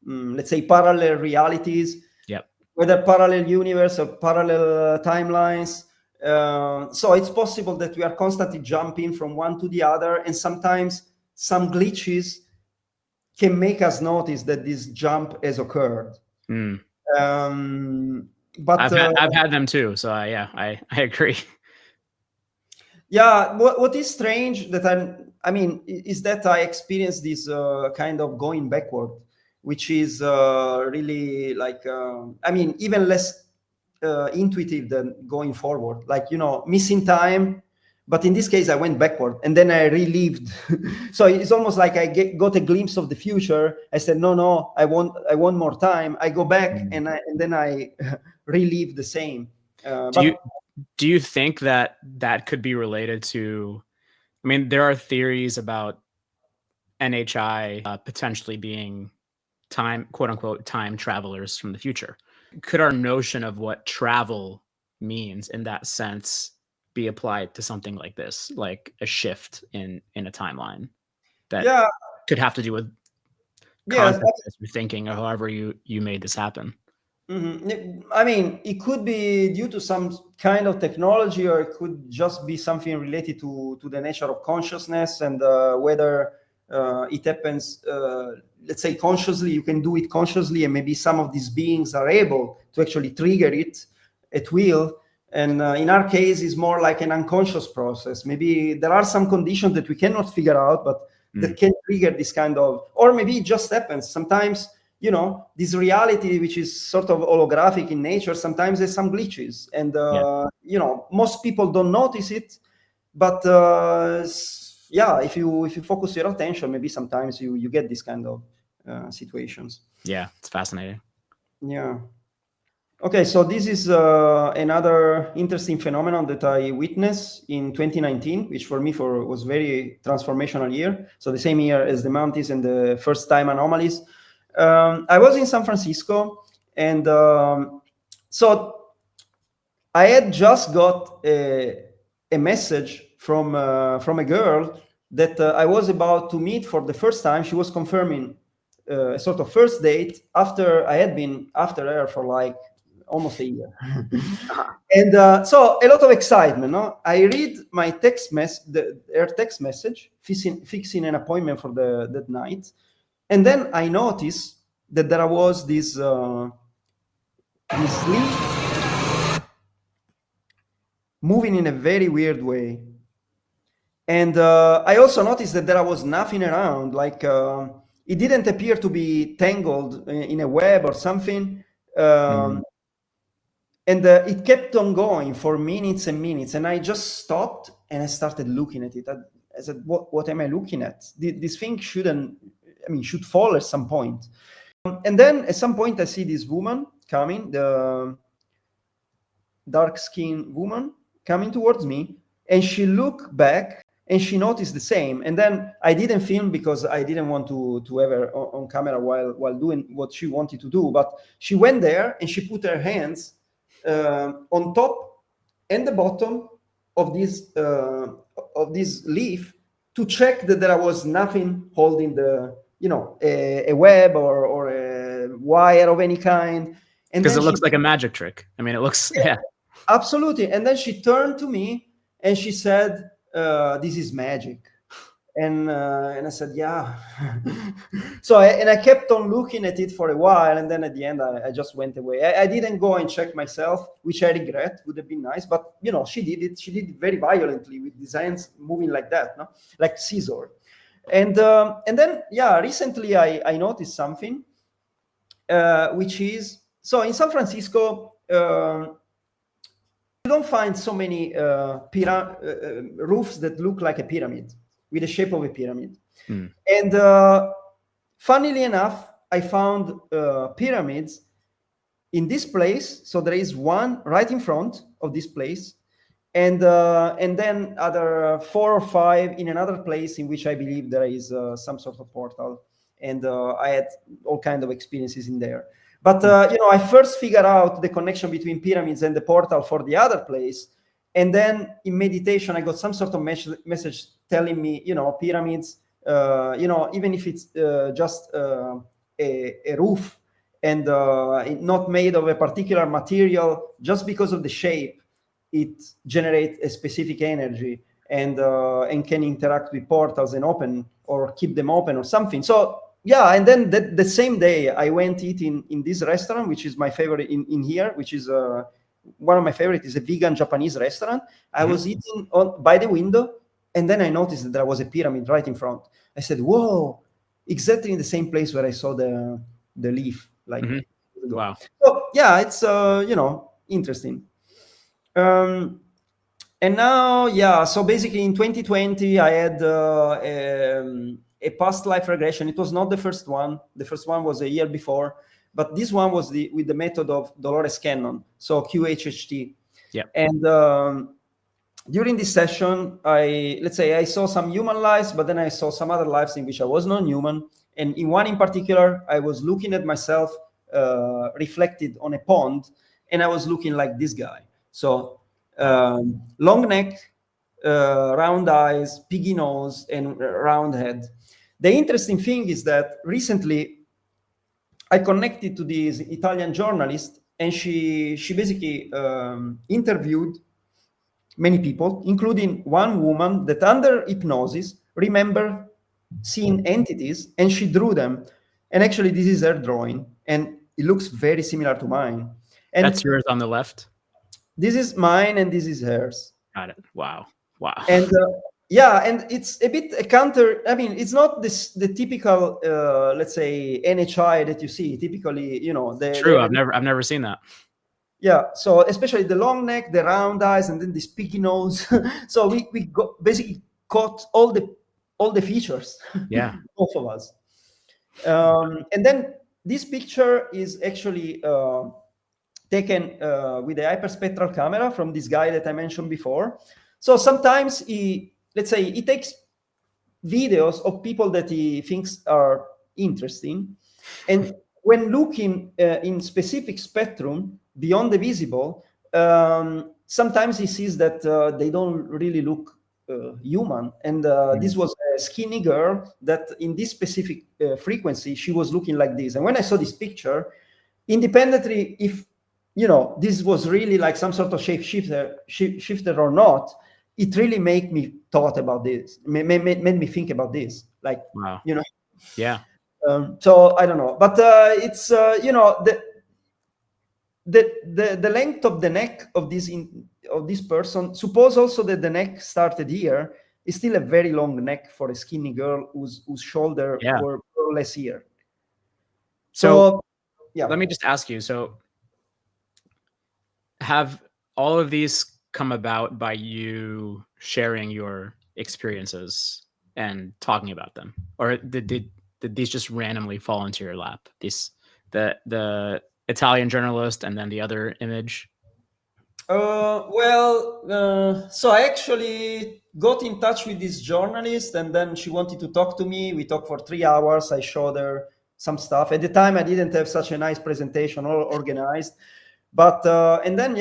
let's say, parallel realities. Yep. Whether parallel universe or parallel timelines. So it's possible that we are constantly jumping from one to the other, and sometimes some glitches can make us notice that this jump has occurred. But I've had them too, so I agree. Yeah, what is strange that I mean, is that I experienced this kind of going backward, which is really like, I mean, even less intuitive than going forward, like, you know, missing time. But in this case, I went backward and then I relived. So it's almost like I got a glimpse of the future. I said, no, I want more time. I go back and then I relive the same. Do you think that could be related to? I mean, there are theories about NHI potentially being quote unquote, time travelers from the future. Could our notion of what travel means in that sense be applied to something like this, like a shift in a timeline that could have to do with consciousness or thinking, or however you made this happen? I mean, it could be due to some kind of technology, or it could just be something related to the nature of consciousness and whether it happens, let's say, consciously. You can do it consciously, and maybe some of these beings are able to actually trigger it at will. And in our case, it's more like an unconscious process. Maybe there are some conditions that we cannot figure out, but that can trigger this kind of, or maybe it just happens. Sometimes, you know, this reality, which is sort of holographic in nature, sometimes there's some glitches. And, you know, most people don't notice it. But yeah, if you focus your attention, maybe sometimes you get this kind of situations. Yeah, it's fascinating. Yeah. Okay, so this is another interesting phenomenon that I witnessed in 2019, which for me was very transformational year. So the same year as the Mantis and the first time Anomalies. I was in San Francisco, and so I had just got a message from a girl that I was about to meet for the first time. She was confirming a sort of first date after I had been after her for like almost a year. And so a lot of excitement. No? I read my her text message, fixing an appointment for that night. And then I noticed that there was this leaf moving in a very weird way. And I also noticed that there was nothing around, like it didn't appear to be tangled in a web or something. And it kept on going for minutes and minutes. And I just stopped and I started looking at it. I said, what am I looking at? This thing should fall at some point. And then at some point I see this woman coming, the dark-skinned woman coming towards me, and she looked back and she noticed the same. And then I didn't film because I didn't want to have her on camera while doing what she wanted to do. But she went there and she put her hands on top and the bottom of this leaf to check that there was nothing holding the, you know, a web or a wire of any kind. Because it looks like a magic trick. I mean, it looks, yeah. Absolutely. And then she turned to me and she said, this is magic. And I said, yeah. So I kept on looking at it for a while, and then at the end I just went away. I didn't go and check myself, which I regret. Would have been nice, but you know, she did it. She did it very violently with designs moving like that, no, like scissor. And then yeah, recently I noticed something, which is, so in San Francisco. You don't find so many roofs that look like a pyramid, with the shape of a pyramid. And funnily enough, I found pyramids in this place. So there is one right in front of this place, and then other 4 or 5 in another place in which I believe there is some sort of portal. And I had all kinds of experiences in there. But you know, I first figured out the connection between pyramids and the portal for the other place, and then in meditation I got some sort of message telling me, you know, pyramids even if it's just a roof and not made of a particular material, just because of the shape, it generates a specific energy and can interact with portals and open or keep them open or something. So yeah, and then the same day I went eating in this restaurant, which is my favorite in here, which is one of my favorite, is a vegan Japanese restaurant. I was eating by the window, and then I noticed that there was a pyramid right in front. I said, "Whoa!" Exactly in the same place where I saw the leaf. Like, wow. So yeah, it's interesting. And now, yeah, so basically in 2020, I had a past life regression. It was not the first one. The first one was a year before, but this one was with the method of Dolores Cannon, so QHHT. Yeah. And during this session, let's say I saw some human lives, but then I saw some other lives in which I was non-human. And in one in particular, I was looking at myself reflected on a pond, and I was looking like this guy. So long neck, round eyes, piggy nose, and round head. The interesting thing is that recently I connected to this Italian journalist, and she basically interviewed many people, including one woman that under hypnosis remembered seeing entities, and she drew them. And actually, this is her drawing, and it looks very similar to mine. And that's yours on the left? This is mine, and this is hers. Got it. Wow. And yeah, and it's a bit a counter. I mean, it's not the typical, let's say, NHI that you see. Typically, True. I've never seen that. Yeah, so especially the long neck, the round eyes, and then the spiky nose. So we basically caught all the features. Yeah, both of us. And then this picture is actually taken with a hyperspectral camera from this guy that I mentioned before. So sometimes he takes videos of people that he thinks are interesting, and when looking in specific spectrum beyond the visible, sometimes he sees that they don't really look human. And this was a skinny girl that in this specific frequency, she was looking like this. And when I saw this picture, independently if this was really like some sort of shifter or not, it really made me thought about this, made me think about this. Like, wow. Yeah. So I don't know, but it's the length of the neck of this person. Suppose also that the neck started here. Is still a very long neck for a skinny girl whose shoulder were more or less here. So yeah. Let me just ask you. So have all of these come about by you sharing your experiences and talking about them, or did these just randomly fall into your lap? The Italian journalist and then the other image? So I actually got in touch with this journalist, and then she wanted to talk to me. We talked for 3 hours. I showed her some stuff. At the time, I didn't have such a nice presentation all organized, but and then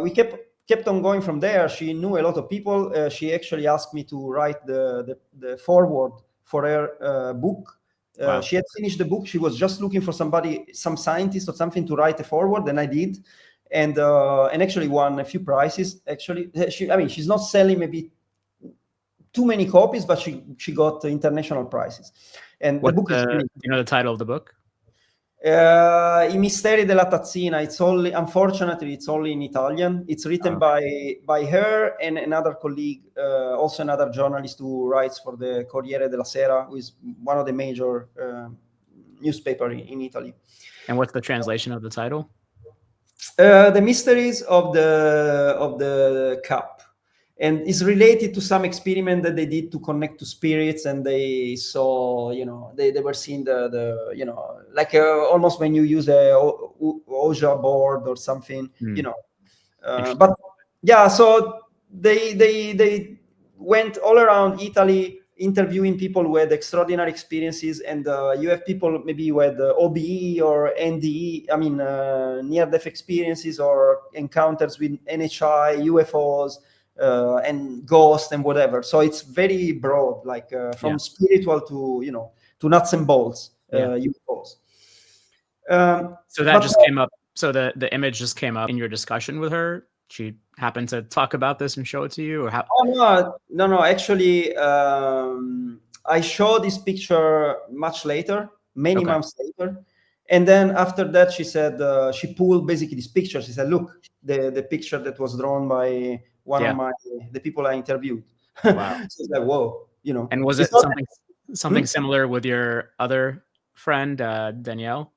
we kept on going from there. She knew a lot of people. She actually asked me to write the foreword for her book. Wow. She had finished the book. She was just looking for some scientist or something to write a foreword, and I did. And actually won a few prizes. Actually, she's not selling maybe too many copies, but she got international prizes. And the book is do you know the title of the book? I Misteri della Tazzina. Unfortunately, it's only in Italian. It's written by her and another colleague, also another journalist who writes for the Corriere della Sera, who is one of the major newspaper in Italy. And what's the translation of the title? The Mysteries of the Cup, and it's related to some experiment that they did to connect to spirits, and they saw, they were seeing the like almost when you use a Ouija board or something, but yeah, so they went all around Italy interviewing people who had extraordinary experiences, and you have people maybe who had OBE or NDE, near-death experiences or encounters with NHI, UFOs, and ghost and whatever. So it's very broad, like from spiritual to to nuts and bolts UFOs. So that just came up. So the image just came up in your discussion with her. She happened to talk about this and show it to you, or how? Oh no. Actually, I showed this picture much later, many months later, and then after that, she said she pulled basically this picture. She said, "Look, the picture that was drawn by one of the people I interviewed." Wow. So it's like, whoa, And was it something similar with your other friend, Danielle?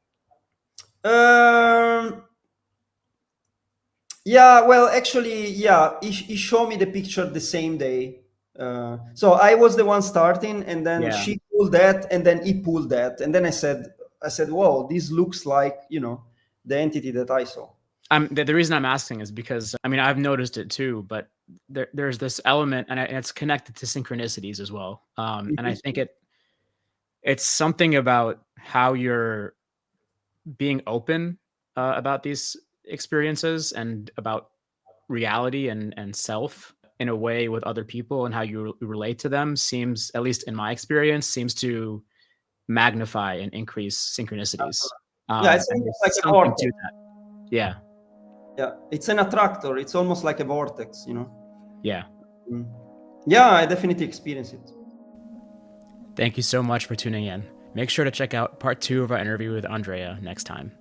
Yeah, well, actually, he showed me the picture the same day. So I was the one starting, and then she pulled that, and then he pulled that, and then I said, "Whoa, this looks like the entity that I saw." The reason I'm asking is because I've noticed it too, but there's this element, and it's connected to synchronicities as well. And I think it's something about how you're being open about these experiences and about reality and self in a way with other people, and how you relate to them seems, at least in my experience, seems to magnify and increase synchronicities. It's almost like a vortex. To that. Yeah, it's an attractor. It's almost like a vortex, Yeah. Yeah, I definitely experience it. Thank you so much for tuning in. Make sure to check out part 2 of our interview with Andrea next time.